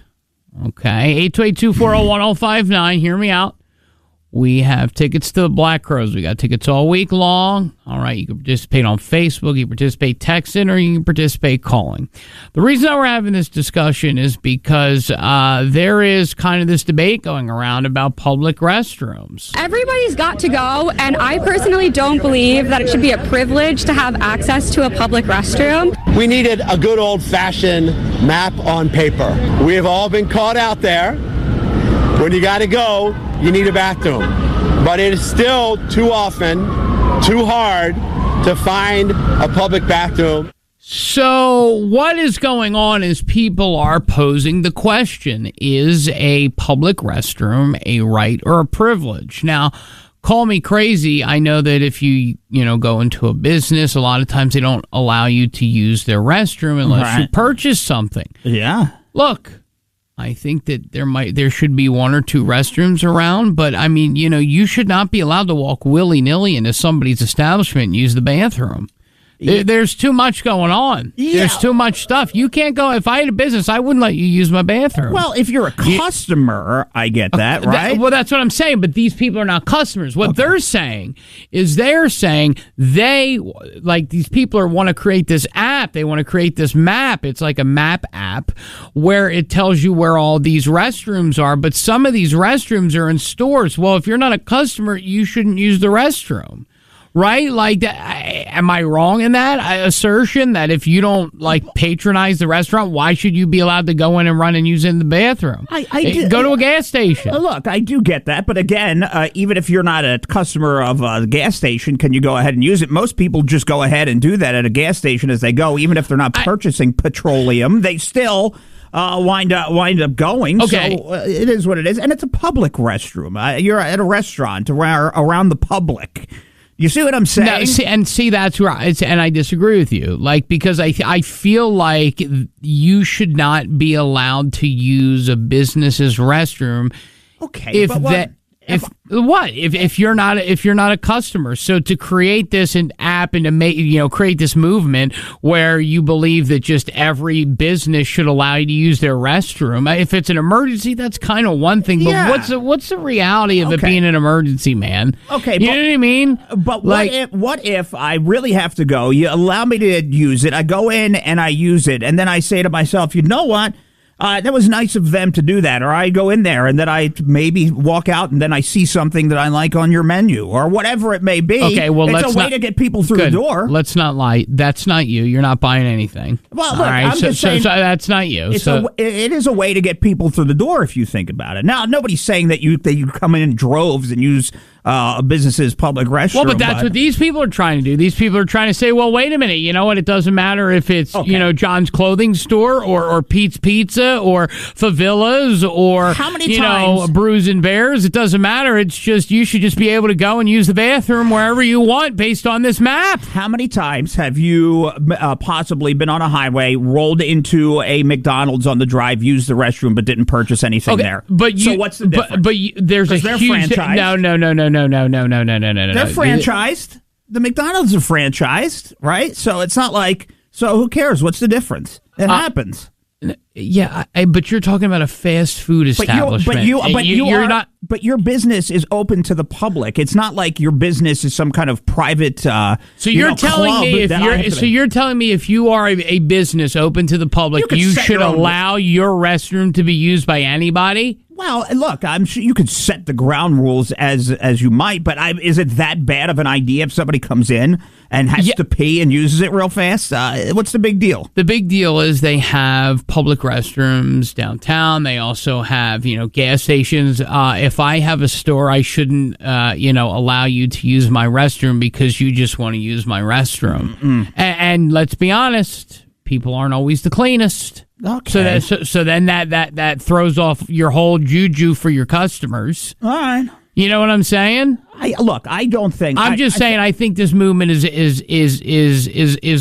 Okay, 828-240-1059. Hear me out. We have tickets to the Black Crowes. We got tickets all week long. All right, you can participate on Facebook, you can participate texting, or you can participate calling. The reason that we're having this discussion is because there is kind of this debate going around about public restrooms. Everybody's got to go, and I personally don't believe that it should be a privilege to have access to a public restroom. We needed a good old-fashioned map on paper. We have all been caught out there. When you got to go, you need a bathroom. But it is still too often, too hard to find a public bathroom. So what is going on is people are posing the question, is a public restroom a right or a privilege? Now, call me crazy. I know that if you go into a business, a lot of times they don't allow you to use their restroom unless you purchase something. Yeah. Look, I think that there should be one or two restrooms around, but I mean, you should not be allowed to walk willy-nilly into somebody's establishment and use the bathroom. There's too much going on. Yeah. There's too much stuff. You can't go. If I had a business, I wouldn't let you use my bathroom. Well, if you're a customer, I get that, right? That's what I'm saying, but these people are not customers. What they're saying is these people want to create this app. They want to create this map. It's like a map app where it tells you where all these restrooms are, but some of these restrooms are in stores. Well, if you're not a customer, you shouldn't use the restroom. Right? Like, am I wrong in that assertion that if you don't patronize the restaurant, why should you be allowed to go in and run and use it in the bathroom? Go to a gas station. Look, I do get that, but again, even if you're not a customer of a gas station, can you go ahead and use it? Most people just go ahead and do that at a gas station as they go, even if they're not purchasing petroleum. They still wind up going. Okay. So it is what it is, and it's a public restroom. You're at a restaurant around the public. You see what I'm saying? No, that's where I disagree with you. Because I feel like you should not be allowed to use a business's restroom. Okay, If you're not a customer. So to create this an app and to make create this movement where you believe that just every business should allow you to use their restroom. If it's an emergency, that's kind of one thing. But yeah. what's the reality of it being an emergency, man? Okay, you know what I mean? But what if I really have to go? You allow me to use it. I go in and I use it, and then I say to myself, you know what? That was nice of them to do that. Or I go in there and then I maybe walk out and then I see something that I like on your menu or whatever it may be. Okay, well, it's a way to get people through the door. Let's not lie. That's not you. You're not buying anything. Well, look, I'm just saying. So that's not you. It is a way to get people through the door if you think about it. Now, nobody's saying that you come in droves and use a business's public restroom. Well, but that's what these people are trying to do. These people are trying to say, well, wait a minute. You know what? It doesn't matter if it's, John's clothing store or Pete's Pizza or Favilla's or, how many times? Brews and Bears. It doesn't matter. It's just you should just be able to go and use the bathroom wherever you want based on this map. How many times have you possibly been on a highway, rolled into a McDonald's on the drive, used the restroom, but didn't purchase anything there? So what's the difference? But there's a huge... franchised. No. They're franchised. The McDonald's are franchised, right? So it's not like... So who cares? What's the difference? It happens. Yeah, but you're talking about a fast food establishment. But your business is open to the public. It's not like your business is some kind of private. So you're telling me if you are a business open to the public, you should allow your restroom to be used by anybody? Well, look, I'm sure you could set the ground rules as you might, but is it that bad of an idea if somebody comes in and has to pee and uses it real fast? What's the big deal? The big deal is they have public restrooms downtown. They also have, gas stations. If I have a store, I shouldn't, allow you to use my restroom because you just want to use my restroom. Mm-hmm. And let's be honest, people aren't always the cleanest. Okay. So then that throws off your whole juju for your customers. All right. You know what I'm saying? I don't think. I'm just saying. I think this movement is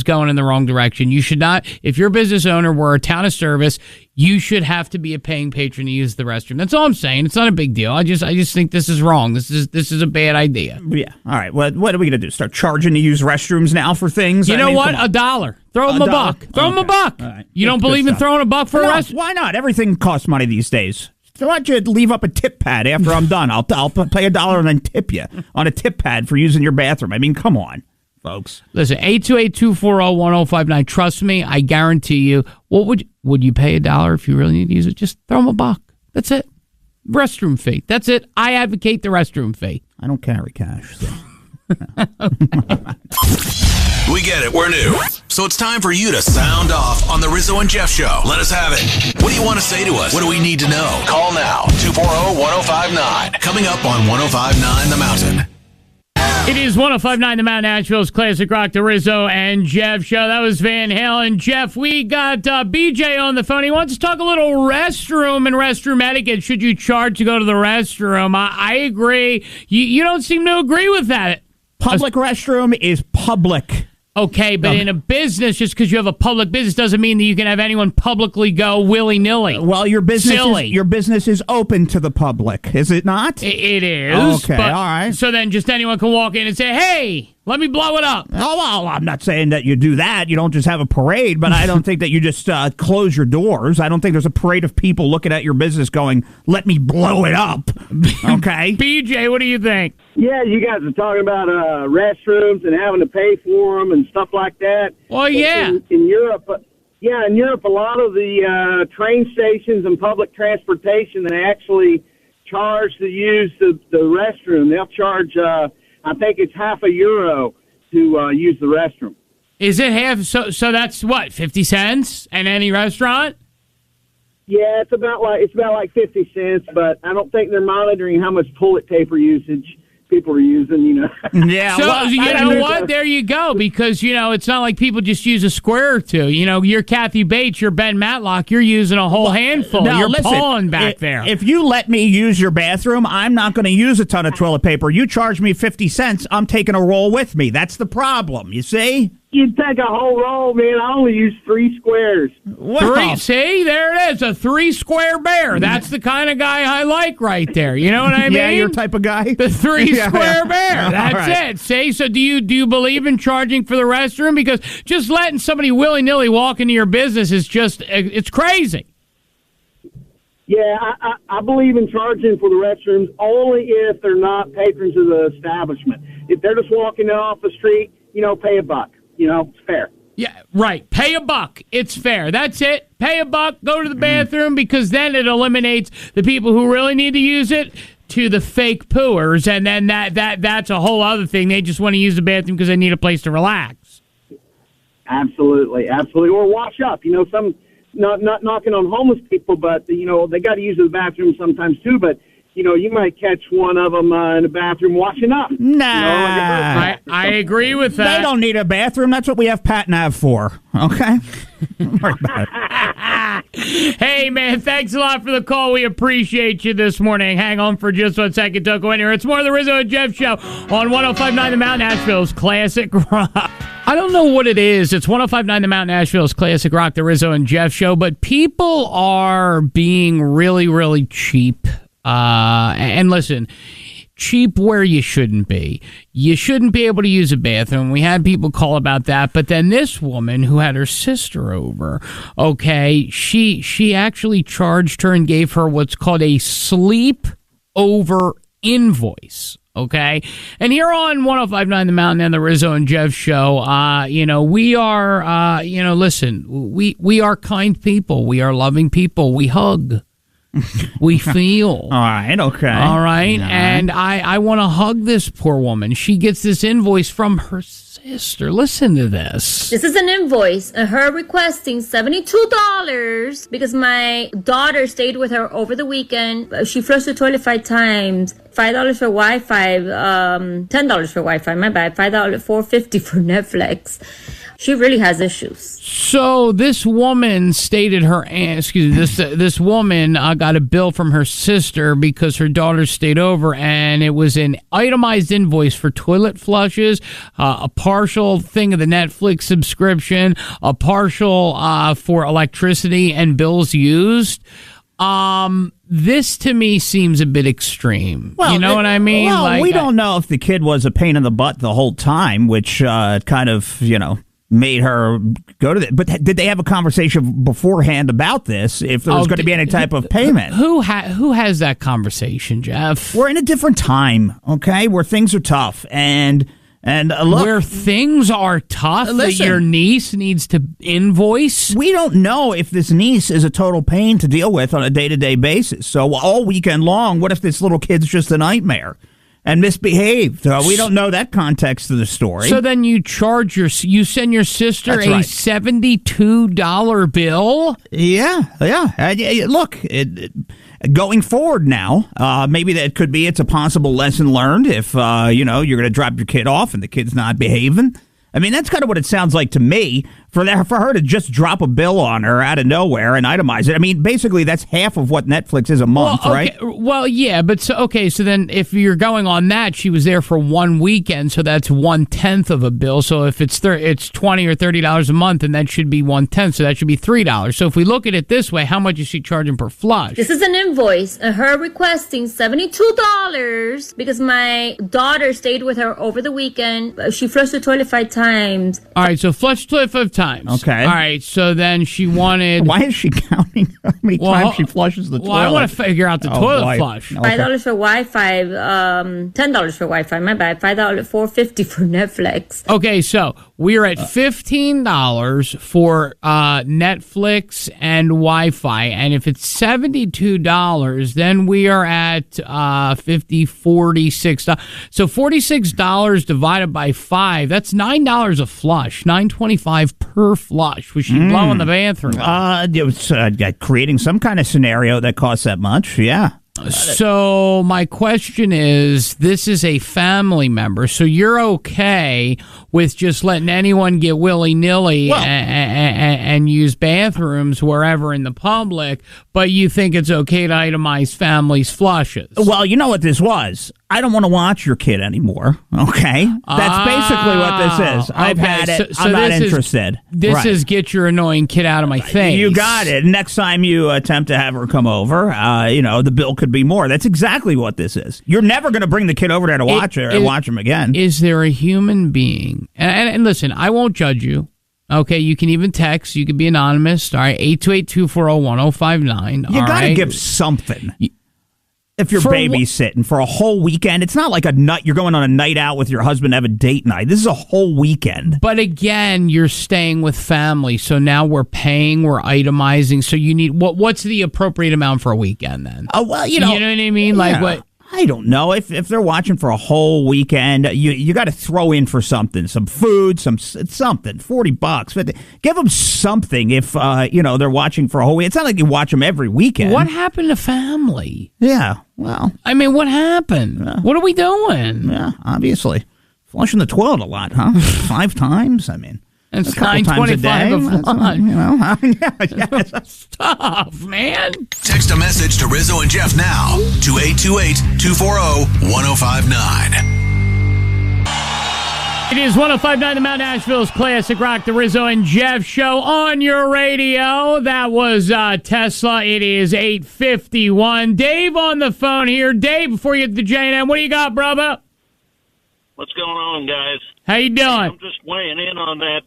going in the wrong direction. You should not. If your business owner were a town of service, you should have to be a paying patron to use the restroom. That's all I'm saying. It's not a big deal. I just think this is wrong. This is a bad idea. Yeah. All right. What are we gonna do? Start charging to use restrooms now for things? You know what? $1. Throw them a buck. Throw them a buck. Right. You don't believe in throwing a buck for a restroom? Why not? Everything costs money these days. Why don't you leave up a tip pad after I'm done? I'll pay $1 and then tip you on a tip pad for using your bathroom. I mean, come on, folks. Listen, 828-240-1059. Trust me, I guarantee you. What would you pay $1 if you really need to use it? Just throw them a buck. That's it. Restroom fee. That's it. I advocate the restroom fee. I don't carry cash. So. We get it. We're new. So it's time for you to sound off on the Rizzo and Jeff Show. Let us have it. What do you want to say to us? What do we need to know? Call now. 240-1059. Coming up on 1059 The Mountain. It is 1059 The Mountain, Nashville's Classic Rock, the Rizzo and Jeff Show. That was Van Halen. Jeff, we got BJ on the phone. He wants to talk a little restroom and restroom etiquette. Should you charge to go to the restroom? I agree. You don't seem to agree with that. Public restroom is public. Okay, but in a business, just because you have a public business doesn't mean that you can have anyone publicly go willy-nilly. Well, your business is open to the public, is it not? It is. Okay, all right. So then just anyone can walk in and say, hey, let me blow it up. Oh, well, I'm not saying that you do that. You don't just have a parade, but I don't think that you just close your doors. I don't think there's a parade of people looking at your business going, let me blow it up. Okay? BJ, what do you think? Yeah, you guys are talking about restrooms and having to pay for them and stuff like that. Well, yeah. In Europe, in Europe, a lot of the train stations and public transportation, they actually charge to use the restroom. They'll charge, I think it's €0.50 to use the restroom. Is it half? So that's what, 50 cents in any restaurant? Yeah, it's about like 50 cents, but I don't think they're monitoring how much toilet paper usage people are using, Yeah. So, well, what? There you go. Because, it's not like people just use a square or two. You're Kathy Bates, you're Ben Matlock, you're using a whole handful. Now, you're listen, pawing back there. If you let me use your bathroom, I'm not going to use a ton of toilet paper. You charge me 50 cents, I'm taking a roll with me. That's the problem, you see? You take a whole roll, man. I only use 3 squares. Well, see, there it is, a 3-square bear. That's the kind of guy I like right there. You know what I mean? Yeah, your type of guy. The 3-square bear. That's right. it. See, so do you believe in charging for the restroom? Because just letting somebody willy-nilly walk into your business is it's crazy. Yeah, I believe in charging for the restrooms only if they're not patrons of the establishment. If they're just walking off the street, pay $1. It's fair. Yeah, right. Pay $1. It's fair. That's it. Pay $1. Go to the bathroom because then it eliminates the people who really need to use it to the fake pooers, and then that's a whole other thing. They just want to use the bathroom because they need a place to relax. Absolutely, or wash up. Some not knocking on homeless people, but they got to use the bathroom sometimes too. But you might catch one of them in the bathroom washing up. Nah. I agree with that. They don't need a bathroom. That's what we have Pat Nav for. Okay? Don't worry about it. Hey, man, thanks a lot for the call. We appreciate you this morning. Hang on for just 1 second. Don't go anywhere. It's more of the Rizzo and Jeff Show on 105.9 The Mountain, Nashville's Classic Rock. I don't know what it is. It's 105.9 The Mountain, Nashville's Classic Rock, the Rizzo and Jeff Show, but people are being really, really cheap. And listen, cheap where you shouldn't be. You shouldn't be able to use a bathroom. We had people call about that, but then this woman who had her sister over, okay, she actually charged her and gave her what's called a sleep over invoice. Okay. And here on 105.9 The Mountain and the Rizzo and Jeff Show, we are, listen, we are kind people. We are loving people. We hug. We feel. All right, okay. All right. And I want to hug this poor woman. She gets this invoice from her sister. Listen to this. This is an invoice, her requesting $72 because my daughter stayed with her over the weekend. She flushed the toilet 5 times. $5 for Wi-Fi, $10 for Wi-Fi, my bad. $4.50 for Netflix. She really has issues. So this woman stated this woman got a bill from her sister because her daughter stayed over, and it was an itemized invoice for toilet flushes, a partial thing of the Netflix subscription, a partial for electricity and bills used. This to me seems a bit extreme. Well, you know what I mean? Well, we don't know if the kid was a pain in the butt the whole time, which kind of, made her go to that. But did they have a conversation beforehand about this, if there was going to be any type of payment? Who has that conversation, Jeff? We're in a different time, okay, where things are tough. And look, where things are tough, that your niece needs to invoice? We don't know if this niece is a total pain to deal with on a day-to-day basis. So all weekend long, what if this little kid's just a nightmare and misbehaved? We don't know that context of the story. So then you send your sister That's a right. $72 bill? Yeah. Look, going forward now, maybe that could be it's a possible lesson learned if, you're going to drop your kid off and the kid's not behaving. I mean, that's kind of what it sounds like to me, for her to just drop a bill on her out of nowhere and itemize it. I mean, basically, that's half of what Netflix is a month, right? Well, yeah, but so then if you're going on that, she was there for one weekend, so that's 1/10 of a bill. So if it's $20 or $30 a month, and that should be 1/10, so that should be $3. So if we look at it this way, how much is she charging per flush? This is an invoice, her requesting $72 because my daughter stayed with her over the weekend. She flushed the toilet 5 times. All right, so flush toilet 5 times. Okay. All right, so then she wanted... Why is she counting how many times she flushes the toilet? Well, I want to figure out the toilet flush. $5 for Wi-Fi, $10 for Wi-Fi, my bad. $4.50 for Netflix. Okay, so we're at $15 for Netflix and Wi-Fi, and if it's $72, then we are at $46. So $46 divided by 5, that's $9 a flush, $9.25 per flush. Was she blowing the bathroom? It was creating some kind of scenario that costs that much. Yeah. So my question is, this is a family member, so you're okay with just letting anyone get willy-nilly and use bathrooms wherever in the public, but you think it's okay to itemize families' flushes? Well, you know what this was. I don't want to watch your kid anymore, okay? That's basically what this is. I've had it. So I'm not this interested. This is get your annoying kid out of my face. You got it. Next time you attempt to have her come over, the bill could be more. That's exactly what this is. You're never going to bring the kid over there to watch her and watch him again. Is there a human being? And listen, I won't judge you. Okay, you can even text. You can be anonymous. All right, 828-240-1059. You got to give something. If you're babysitting for a whole weekend, it's not like a night. You're going on a night out with your husband to have a date night. This is a whole weekend. But again, you're staying with family, so now we're paying, we're itemizing. So you need what's the appropriate amount for a weekend then? Well, you know what I mean. Like what? I don't know. If they're watching for a whole weekend, you got to throw in for something, some food, something, $40. Give them something if they're watching for a whole week. It's not like you watch them every weekend. What happened to family? Yeah, well, I mean, what happened? What are we doing? Yeah, obviously flushing the toilet a lot, huh? 5 times. I mean. It's $9.25 a flush. Yeah. Stop, man. Text a message to Rizzo and Jeff now to 828-240-1059. It is 105.9 The Mount Asheville's Classic Rock, the Rizzo and Jeff Show on your radio. That was Tesla. It is 8:51. Dave on the phone here. Dave, before you get to J&M, what do you got, brother? What's going on, guys? How you doing? I'm just weighing in on that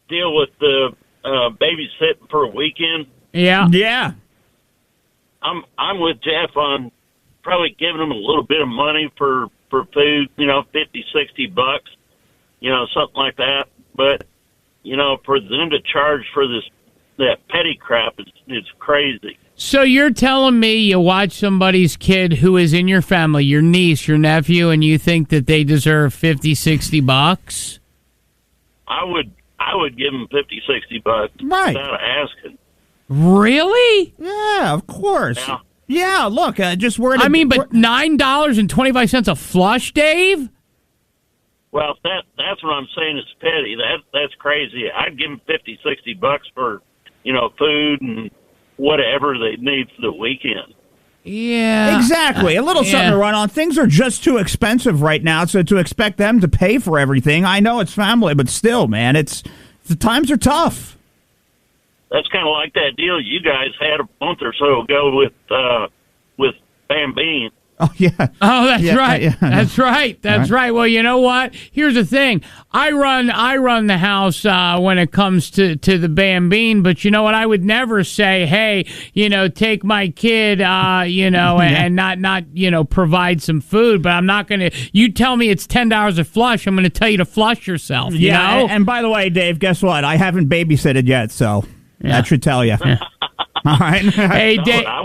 deal with the babysitting for a weekend. Yeah. Yeah. I'm with Jeff on probably giving them a little bit of money for food, $50, $60, something like that. But, for them to charge for that petty crap is crazy. So you're telling me you watch somebody's kid who is in your family, your niece, your nephew, and you think that they deserve $50, $60? I would give them $50, $60 right. without asking. Really? Yeah, of course. Yeah, look, just but $9.25 a flush, Dave? Well, that's what I'm saying is petty. That's crazy. I'd give them $50, $60 for, food and whatever they need for the weekend. Yeah. Exactly. A little something to run on. Things are just too expensive right now, so to expect them to pay for everything, I know it's family, but still, man, the times are tough. That's kind of like that deal you guys had a month or so ago with Bambine. Oh, yeah. Oh, that's right. Yeah. That's right. That's right. Well, you know what? Here's the thing. I run the house when it comes to the Bambine, but you know what? I would never say, hey, take my kid, and not provide some food, but I'm not going to. You tell me it's $10 a flush, I'm going to tell you to flush yourself, you know? And by the way, Dave, guess what? I haven't babysitted yet, so that should tell you. Yeah. All right. Hey, Dave. I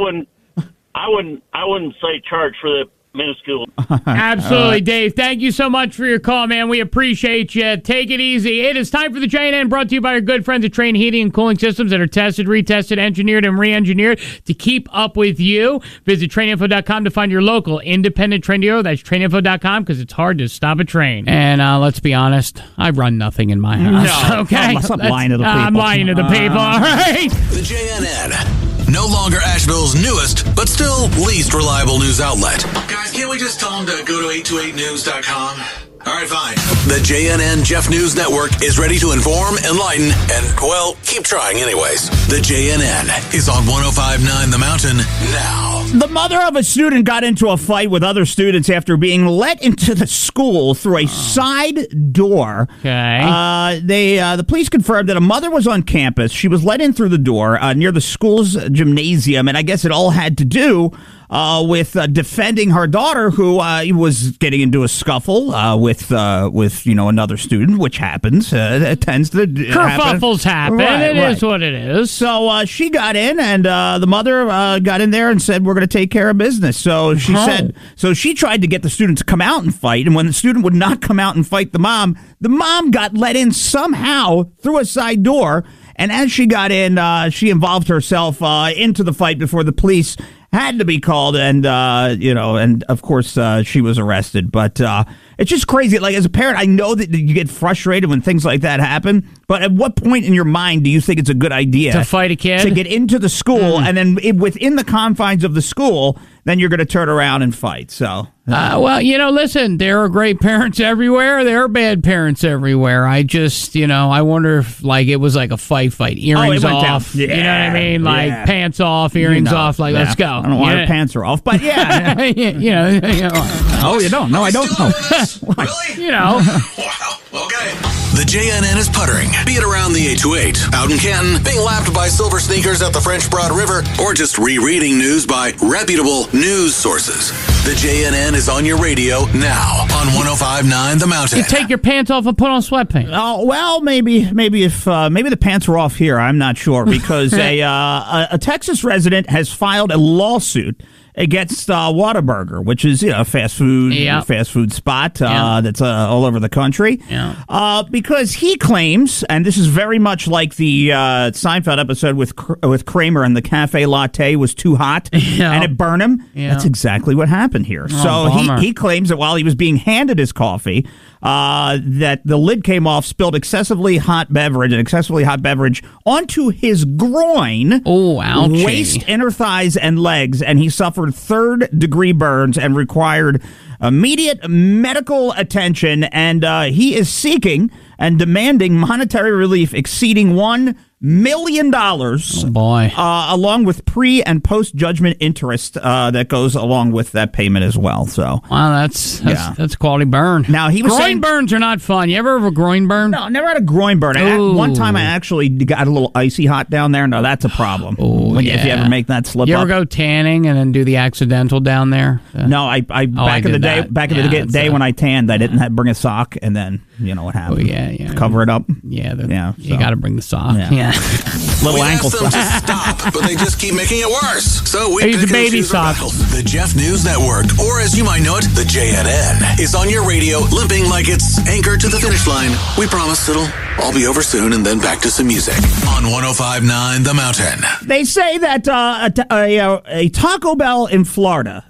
wouldn't say charge for the minuscule. Absolutely, Dave. Thank you so much for your call, man. We appreciate you. Take it easy. It is time for the J&N, brought to you by our good friends at Train Heating and Cooling Systems that are tested, retested, engineered, and re-engineered to keep up with you. Visit traininfo.com to find your local independent train dealer. That's traininfo.com because it's hard to stop a train. And let's be honest, I run nothing in my house. No, okay? I'm lying to the people. I'm lying to the people. All right. The JNN. No longer Asheville's newest, but still least reliable news outlet. Guys, can't we just tell them to go to 828news.com? All right, fine. The JNN Jeff News Network is ready to inform, enlighten, and, well, keep trying anyways. The JNN is on 105.9 The Mountain now. The mother of a student got into a fight with other students after being let into the school through a side door. Okay. The police confirmed that a mother was on campus. She was let in through the door near the school's gymnasium, and I guess it all had to do with defending her daughter, who was getting into a scuffle with another student, which happens. It tends to Kerfuffles happen. It is what it is. So she got in, and the mother got in there and said, "We're going to take care of business." So she said. So she tried to get the student to come out and fight, and when the student would not come out and fight the mom got let in somehow through a side door. And as she got in, she involved herself into the fight before the police had to be called, and and of course she was arrested. But it's just crazy. Like, as a parent, I know that you get frustrated when things like that happen. But at what point in your mind do you think it's a good idea to fight a kid, to get into the school, and then within the confines of the school, then you're going to turn around and fight? So. Well, listen, there are great parents everywhere. There are bad parents everywhere. I just, I wonder if, it was like a fight, earrings off. Yeah, you know what I mean? Like, pants off, earrings off, let's go. I don't know why her pants are off, but yeah. Oh, you don't? No, I don't know. Really? Wow. Okay. The JNN is puttering, be it around the 828, out in Canton, being lapped by silver sneakers at the French Broad River, or just rereading news by reputable news sources. The JNN is on your radio now on 105.9 The Mountain. You take your pants off and put on sweatpants. Oh, well, maybe if maybe the pants are off here. I'm not sure, because a Texas resident has filed a lawsuit against Whataburger, which is a fast food spot that's all over the country. Yeah. Because he claims, and this is very much like the Seinfeld episode with Kramer, and the cafe latte was too hot and it burned him. Yeah. That's exactly what happened here. So he claims that while he was being handed his coffee, that the lid came off, spilled excessively hot beverage onto his groin, waist, inner thighs, and legs, and he suffered third-degree burns and required immediate medical attention, and he is seeking and demanding monetary relief exceeding $1 million. Oh boy! Along with pre- and post-judgment interest that goes along with that payment as well. So, wow, that's quality burn. Now he was groin burns are not fun. You ever have a groin burn? No, never had a groin burn. One time I actually got a little icy hot down there. No, that's a problem. If you ever make that slip you up. ever go tanning and then do the accidental down there? No, back in the day when I tanned, I didn't bring a sock, and then you know what happened. Cover it up. You got to bring the sock. Yeah. Little we ankle asked them to stop, but they just keep making it worse. So we use a baby sock. The Jeff News Network, or as you might know it, the JNN, is on your radio, limping like it's anchored to the finish line. We promise it'll all be over soon, and then back to some music on 105.9 The Mountain. They say that a Taco Bell in Florida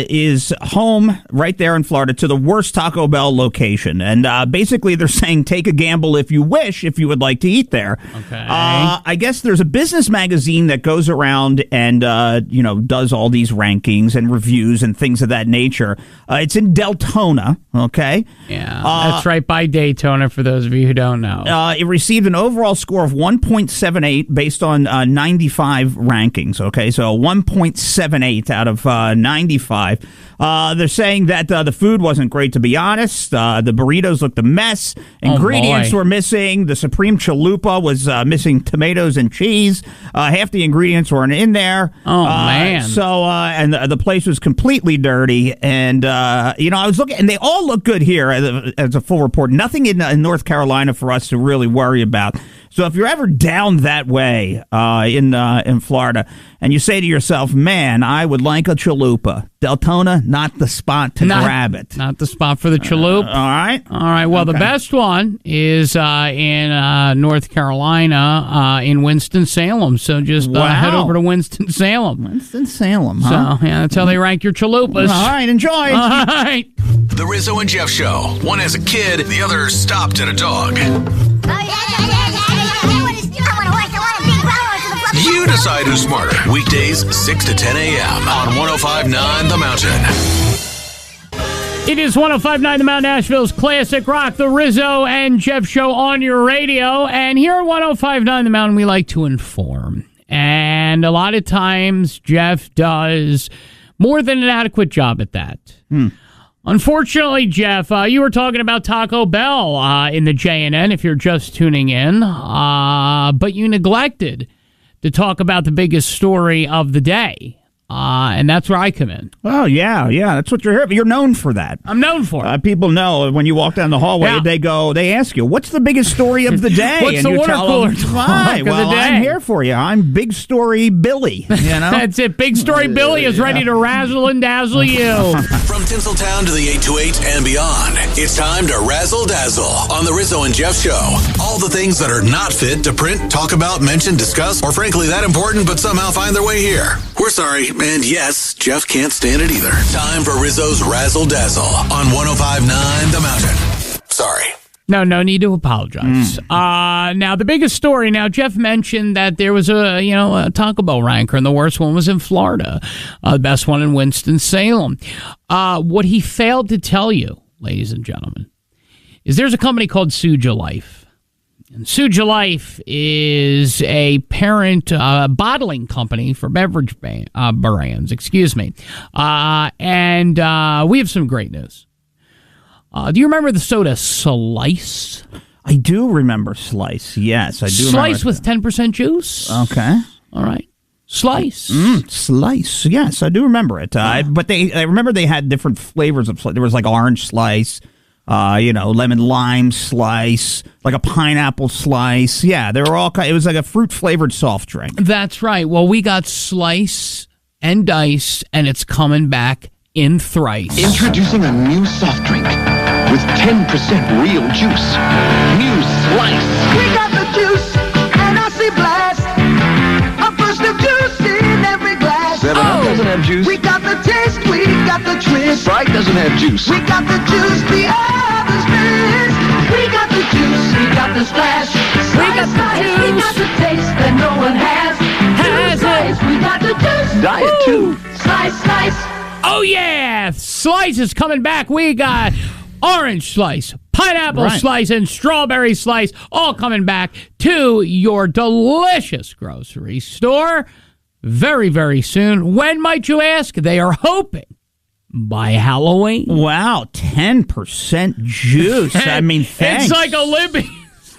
is home right there in Florida to the worst Taco Bell location, and basically they're saying take a gamble if you wish, if you would like to eat there. Okay. I guess there's a business magazine that goes around and does all these rankings and reviews and things of that nature. It's in Deltona. Okay. Yeah, that's right by Daytona. For those of you who don't know, it received an overall score of 1.78 based on 95 rankings. Okay, so 1.78 out of 95. They're saying that the food wasn't great, to be honest. The burritos looked a mess. Ingredients were missing. The Supreme Chalupa was missing tomatoes and cheese. Half the ingredients weren't in there. Oh, man. So, and the place was completely dirty. And, I was looking, and they all look good here as a full report. Nothing in North Carolina for us to really worry about. So if you're ever down that way in Florida and you say to yourself, man, I would like a chalupa, Deltona, not the spot to grab it. Not the spot for the chalupa. All right. All right. Well, the best one is in North Carolina in Winston-Salem. So just head over to Winston-Salem. Winston-Salem, huh? So, that's how they rank your chalupas. All right. Enjoy. All right. The Rizzo and Jeff Show. One as a kid, the other stopped at a dog. You decide who's smarter. Weekdays, 6 to 10 a.m. on 105.9 The Mountain. It is 105.9 The Mountain, Nashville's classic rock, the Rizzo and Jeff Show on your radio. And here at 105.9 The Mountain, we like to inform. And a lot of times, Jeff does more than an adequate job at that. Unfortunately, Jeff, you were talking about Taco Bell in the JNN, if you're just tuning in. But you neglected to talk about the biggest story of the day. And that's where I come in. Oh, yeah. That's what you're here. You're known for that. I'm known for it. People know when you walk down the hallway, they ask you, what's the biggest story of the day? What's and the you water tell cooler them, talk of the day? I'm here for you. I'm Big Story Billy. You know? That's it. Big Story Billy is ready to razzle and dazzle you. From Tinseltown to the 828 and beyond, it's time to razzle dazzle on the Rizzo and Jeff Show. All the things that are not fit to print, talk about, mention, discuss, or frankly that important but somehow find their way here. We're sorry, and yes, Jeff can't stand it either. Time for Rizzo's Razzle Dazzle on 105.9 The Mountain. Sorry. No need to apologize. Now, the biggest story. Now, Jeff mentioned that there was a Taco Bell ranker, and the worst one was in Florida. The best one in Winston-Salem. What he failed to tell you, ladies and gentlemen, is there's a company called Suja Life. And Suja Life is a parent bottling company for beverage brands. Excuse me. And we have some great news. Do you remember the soda Slice? I do remember Slice. Yes, I do. Slice with 10% juice. Okay. All right. Slice. Slice. Yes, I do remember it. But I remember they had different flavors of Slice. There was like orange Slice. Lemon lime slice, like a pineapple slice. Yeah, they were all it was like a fruit flavored soft drink. That's right. Well, we got Slice and dice, and it's coming back in thrice. Introducing a new soft drink with 10% real juice. New Slice. We got the juice, and I see blast. A burst of juice in every glass. 7-Up doesn't have juice. We got the taste, we got the twist. Sprite doesn't have juice. We got the juice, the others miss. We got the juice, we got the splash. We got the juice. We got the taste that no one has. Slice, we got the juice. Diet Woo! Slice, slice. Oh, yeah. Slice is coming back. We got orange slice, pineapple slice, and strawberry slice all coming back to your delicious grocery store very, very soon. When, might you ask? They are hoping by Halloween. Wow, 10% juice. I mean, thanks. It's like Olympic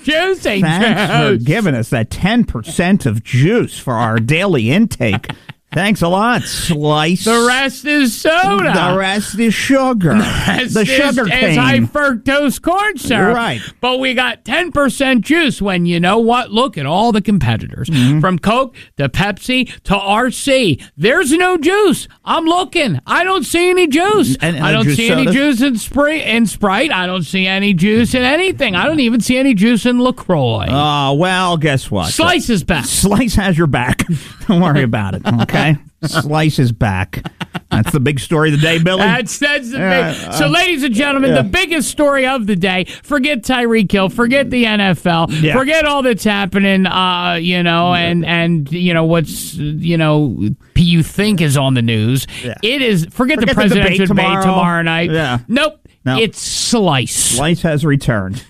juicing. Thanks for giving us that 10% of juice for our daily intake. Thanks a lot, Slice. The rest is soda. The rest is sugar. The sugar cane. Is high fructose corn syrup. Right. But we got 10% juice when, you know what? Look at all the competitors. From Coke to Pepsi to RC. There's no juice. I'm looking. I don't see any juice. And I don't see any juice in Sprite. I don't see any juice in anything. I don't even see any juice in LaCroix. Well, guess what? Slice is back. Slice has your back. Don't worry about it, okay? Slice is back. That's the big story of the day, Billy. That's the big. So, ladies and gentlemen, the biggest story of the day. Forget Tyreek Hill. Forget the NFL. Yeah. Forget all that's happening. And what's you think is on the news. Yeah. It is. Forget the presidential debate tomorrow night. Yeah. Nope. It's Slice. Slice has returned.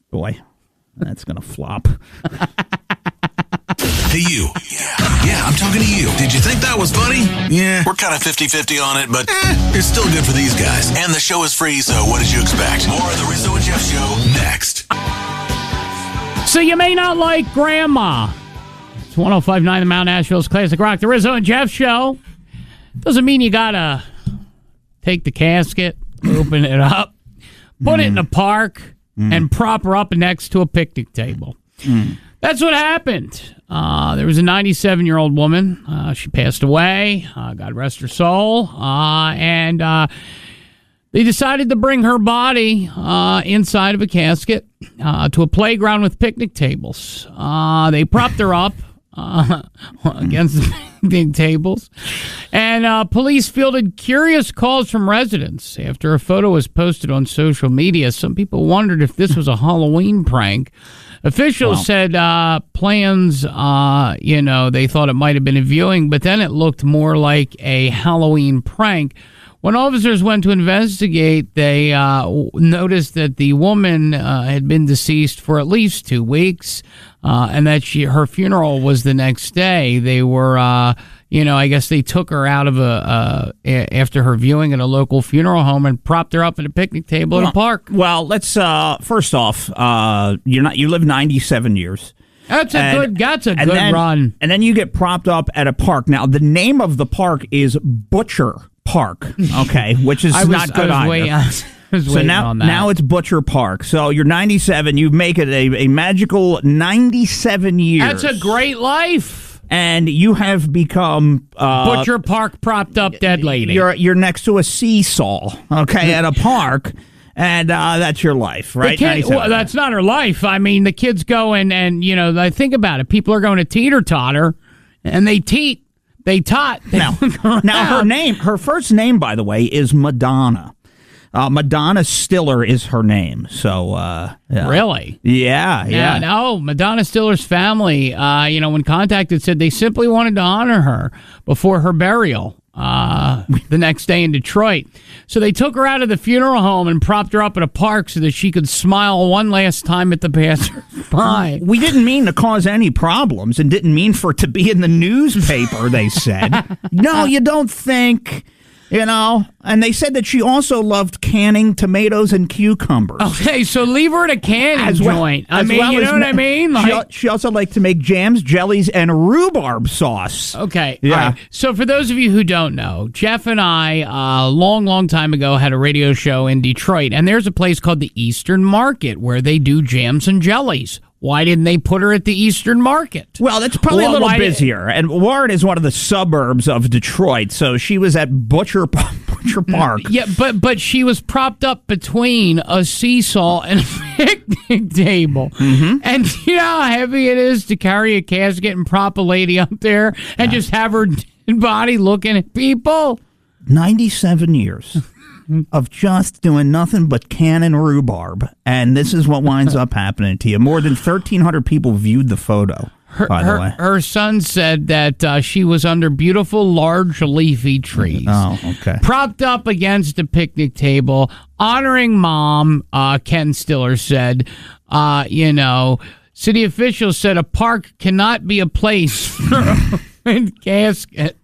Boy, that's gonna flop. Hey, you. Yeah, I'm talking to you. Did you think that was funny? Yeah, we're kind of 50-50 on it, but it's still good for these guys. And the show is free, so what did you expect? More of the Rizzo and Jeff Show next. So you may not like Grandma. It's 105.9 The Mount Asheville's Classic Rock. The Rizzo and Jeff Show. Doesn't mean you gotta take the casket, open it up, put it in a park, and prop her up next to a picnic table. That's what happened. There was a 97-year-old woman. She passed away. God rest her soul. And they decided to bring her body inside of a casket to a playground with picnic tables. They propped her up against the picnic tables. And police fielded curious calls from residents after a photo was posted on social media. Some people wondered if this was a Halloween prank. Officials said plans, they thought it might have been a viewing, but then it looked more like a Halloween prank. When officers went to investigate, they noticed that the woman had been deceased for at least 2 weeks, and that her funeral was the next day. They were, I guess they took her out of after her viewing at a local funeral home and propped her up at a picnic table at a park. Well, let's first off, you live 97 years. That's a good run. And then you get propped up at a park. Now, the name of the park is Butcher Park, okay, which is not good either. So now it's Butcher Park. So you're 97. You make it a magical 97 years. That's a great life. And you have become Butcher Park propped up dead lady. You're next to a seesaw, okay, at a park. And that's your life, right? That's not her life. I mean, the kids go and I think about it. People are going to teeter-totter, and they teet. They tot. Now her first name, by the way, is Madonna. Madonna Stiller is her name. So, really? Yeah. No, Madonna Stiller's family, when contacted, said they simply wanted to honor her before her burial the next day in Detroit. So they took her out of the funeral home and propped her up at a park so that she could smile one last time at the passersby. We didn't mean to cause any problems and didn't mean for it to be in the newspaper, they said. No, you don't think... and they said that she also loved canning tomatoes and cucumbers. Okay, so leave her at a canning joint. I mean, you know what I mean? She also liked to make jams, jellies, and rhubarb sauce. Okay, yeah. All right. So for those of you who don't know, Jeff and I, long time ago, had a radio show in Detroit, and there's a place called the Eastern Market where they do jams and jellies. Why didn't they put her at the Eastern Market? Well, that's probably a little busier. And Warren is one of the suburbs of Detroit, so she was at Butcher Park. Yeah, but she was propped up between a seesaw and a picnic table. Mm-hmm. And you know how heavy it is to carry a casket and prop a lady up there and just have her dead body looking at people? 97 years of just doing nothing but canning rhubarb. And this is what winds up happening to you. More than 1,300 people viewed the photo, by the way. Her son said that she was under beautiful, large, leafy trees. Oh, okay. Propped up against a picnic table, honoring mom, Ken Stiller said. City officials said a park cannot be a place for open caskets.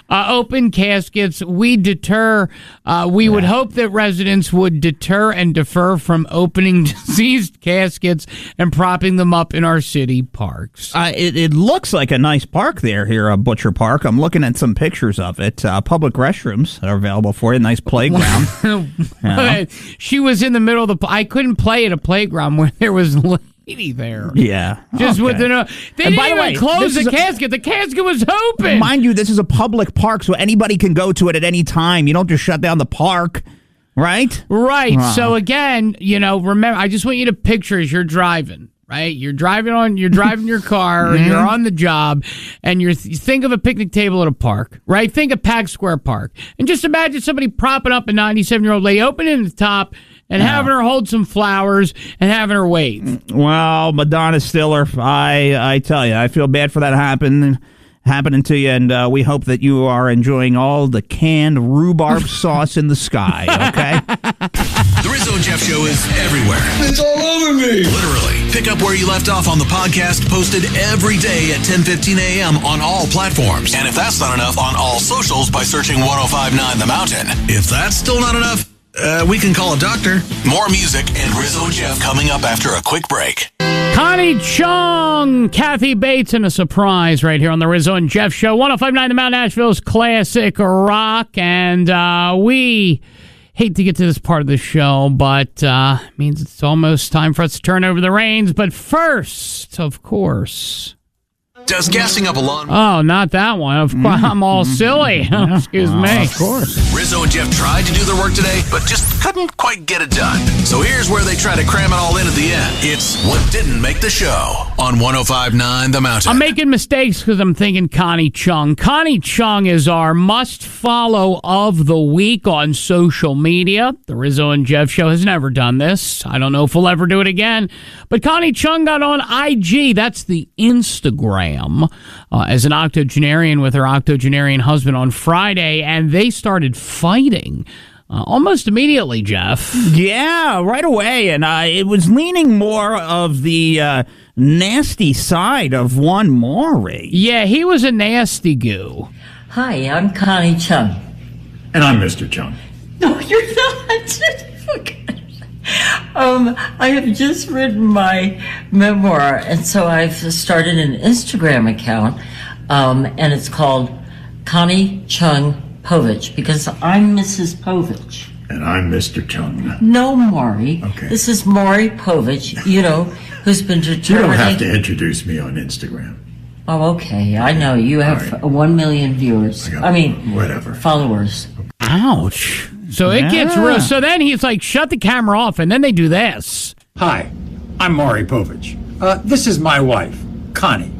Open caskets, we would hope that residents would deter and defer from opening deceased caskets and propping them up in our city parks. It looks like a nice park there here, Butcher Park. I'm looking at some pictures of it. Public restrooms are available for you. Nice playground. She was in the middle of I couldn't play at a playground where there was lady there. Yeah. Just okay. with they didn't even close the casket. The casket was open. Mind you, this is a public park, so anybody can go to it at any time. You don't just shut down the park, right? Right. So again, remember, I just want you to picture as you're driving, right? You're driving your car, or you're on the job, and you think of a picnic table at a park, right? Think of Pack Square Park. And just imagine somebody propping up a 97-year-old lady, opening the top, and having her hold some flowers and having her wave. Well, Madonna Stiller, I tell you, I feel bad for that happening to you, and we hope that you are enjoying all the canned rhubarb sauce in the sky, okay? The Rizzo and Jeff Show is everywhere. It's all over me. Literally. Pick up where you left off on the podcast, posted every day at 10:15 a.m. on all platforms. And if that's not enough, on all socials by searching 1059 The Mountain. If that's still not enough, we can call a doctor. More music and Rizzo and Jeff coming up after a quick break. Connie Chung, Kathy Bates, and a surprise right here on the Rizzo and Jeff Show. 1059 The Mountain, Nashville's classic rock. And we hate to get to this part of the show, but it means it's almost time for us to turn over the reins. But first, of course... Does gassing up a lawn... Oh, not that one. Of course, I'm all silly. Excuse me. Of course. Rizzo and Jeff tried to do their work today, but just couldn't quite get it done. So here's where they try to cram it all in at the end. It's what didn't make the show on 1059 The Mountain. I'm making mistakes because I'm thinking Connie Chung. Connie Chung is our must-follow of the week on social media. The Rizzo and Jeff Show has never done this. I don't know if we'll ever do it again. But Connie Chung got on IG. That's the Instagram. As an octogenarian with her octogenarian husband on Friday, and they started fighting almost immediately, Jeff. Yeah, right away, and it was leaning more of the nasty side of one Maury. Yeah, he was a nasty goo. Hi, I'm Connie Chung. And I'm Mr. Chung. No, you're not. I have just written my memoir, and so I've started an Instagram account, and it's called Connie Chung Povich, because I'm Mrs. Povich. And I'm Mr. Chung. No, Maury. Okay. This is Maury Povich, who's been determining... You don't have to introduce me on Instagram. Oh, okay. I know. You have 1 million viewers. Whatever. Followers. Ouch. So it gets real. So then he's like, shut the camera off, and then they do this. Hi, I'm Maury Povich. This is my wife, Connie.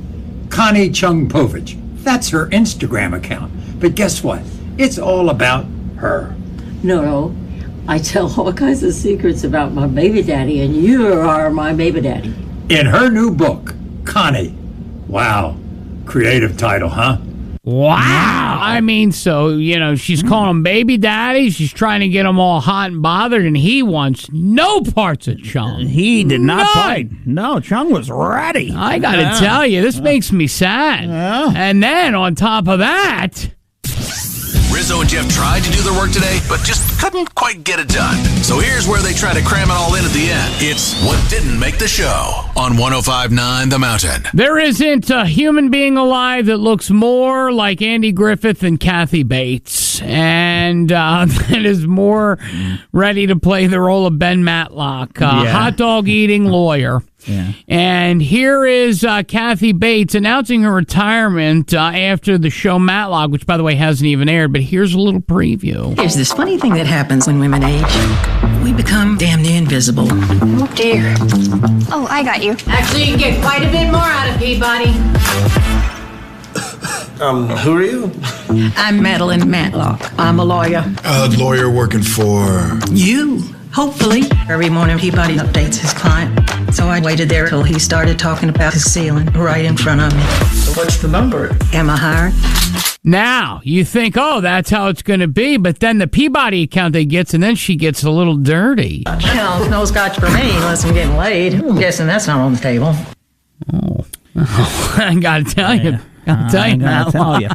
Connie Chung Povich. That's her Instagram account. But guess what? It's all about her. No. I tell all kinds of secrets about my baby daddy, and you are my baby daddy. In her new book, Connie. Wow. Creative title, huh? Wow. I mean, so, she's calling him baby daddy. She's trying to get him all hot and bothered, and he wants no parts of Chung. He did not fight. No, Chung was ready. I got to tell you, this makes me sad. Yeah. And then on top of that... Rizzo and Jeff tried to do their work today, but just couldn't quite get it done. So here's where they try to cram it all in at the end. It's what didn't make the show on 1059 The Mountain. There isn't a human being alive that looks more like Andy Griffith than Kathy Bates. and that is more ready to play the role of Ben Matlock, hot dog eating lawyer. Yeah. And here is Kathy Bates announcing her retirement after the show Matlock, which, by the way, hasn't even aired. But here's a little preview. There's this funny thing that happens when women age. We become damn near invisible. Oh, dear. Oh, I got you. Actually, you can get quite a bit more out of Peabody. Who are you? I'm Madeline Matlock. I'm a lawyer. Lawyer working for... You. Hopefully. Every morning, Peabody updates his client. So I waited there till he started talking about his ceiling right in front of me. So what's the number? Am I hired? Now, you think, oh, that's how it's going to be, but then the Peabody account they gets, and then she gets a little dirty. Well, no scotch for me unless I'm getting laid. I'm guessing that's not on the table. Oh. I got to tell you. I gotta tell you.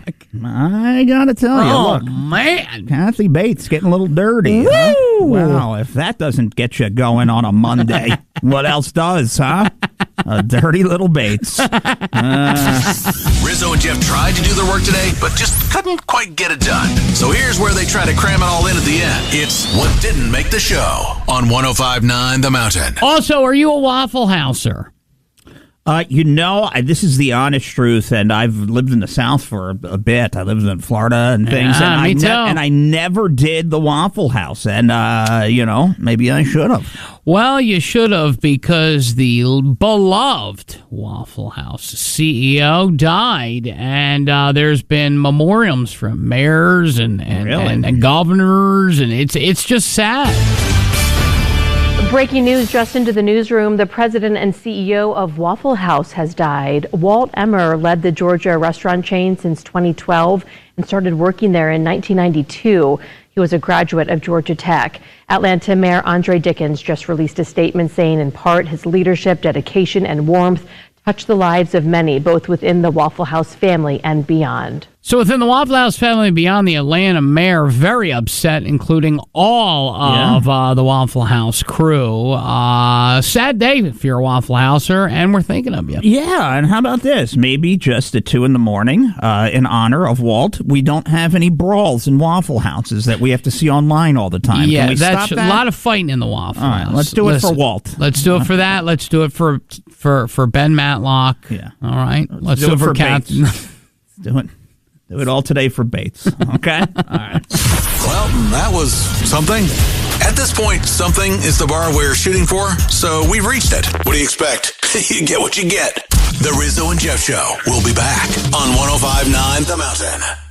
Oh, look, man. Kathy Bates getting a little dirty. Woo! Huh? Wow, if that doesn't get you going on a Monday, what else does, huh? A dirty little Bates. Rizzo and Jeff tried to do their work today, but just couldn't quite get it done. So here's where they try to cram it all in at the end. It's What Didn't Make the Show on 105.9 The Mountain. Also, are you a Waffle Houser? This is the honest truth, and I've lived in the South for a bit. I lived in Florida and things, and me too. And I never did the Waffle House, and maybe I should have. Well, you should have, because the beloved Waffle House CEO died, and there's been memoriams from mayors and governors, and it's just sad. Breaking news just into the newsroom. The president and CEO of Waffle House has died. Walt Emmer led the Georgia restaurant chain since 2012 and started working there in 1992. He was a graduate of Georgia Tech. Atlanta Mayor Andre Dickens just released a statement saying, in part, his leadership, dedication, and warmth touched the lives of many, both within the Waffle House family and beyond. So within the Waffle House family and beyond, the Atlanta mayor very upset, including all of the Waffle House crew. Sad day if you're a Waffle Houser, and we're thinking of you. Yeah, and how about this? Maybe just at 2 a.m, in honor of Walt, we don't have any brawls in Waffle Houses that we have to see online all the time. Yeah, Can we that's stop that? a lot of fighting in the Waffle All right, House. let's do it for Walt. Let's do it for that. Let's do it for Ben Matlock. Yeah. All right. Let's do it for Kath. Let's do it. Do it all today for Bates. Okay? All right. Well, that was something. At this point, something is the bar we're shooting for, so we've reached it. What do you expect? You get what you get. The Rizzo and Jeff Show will be back on 105.9 The Mountain.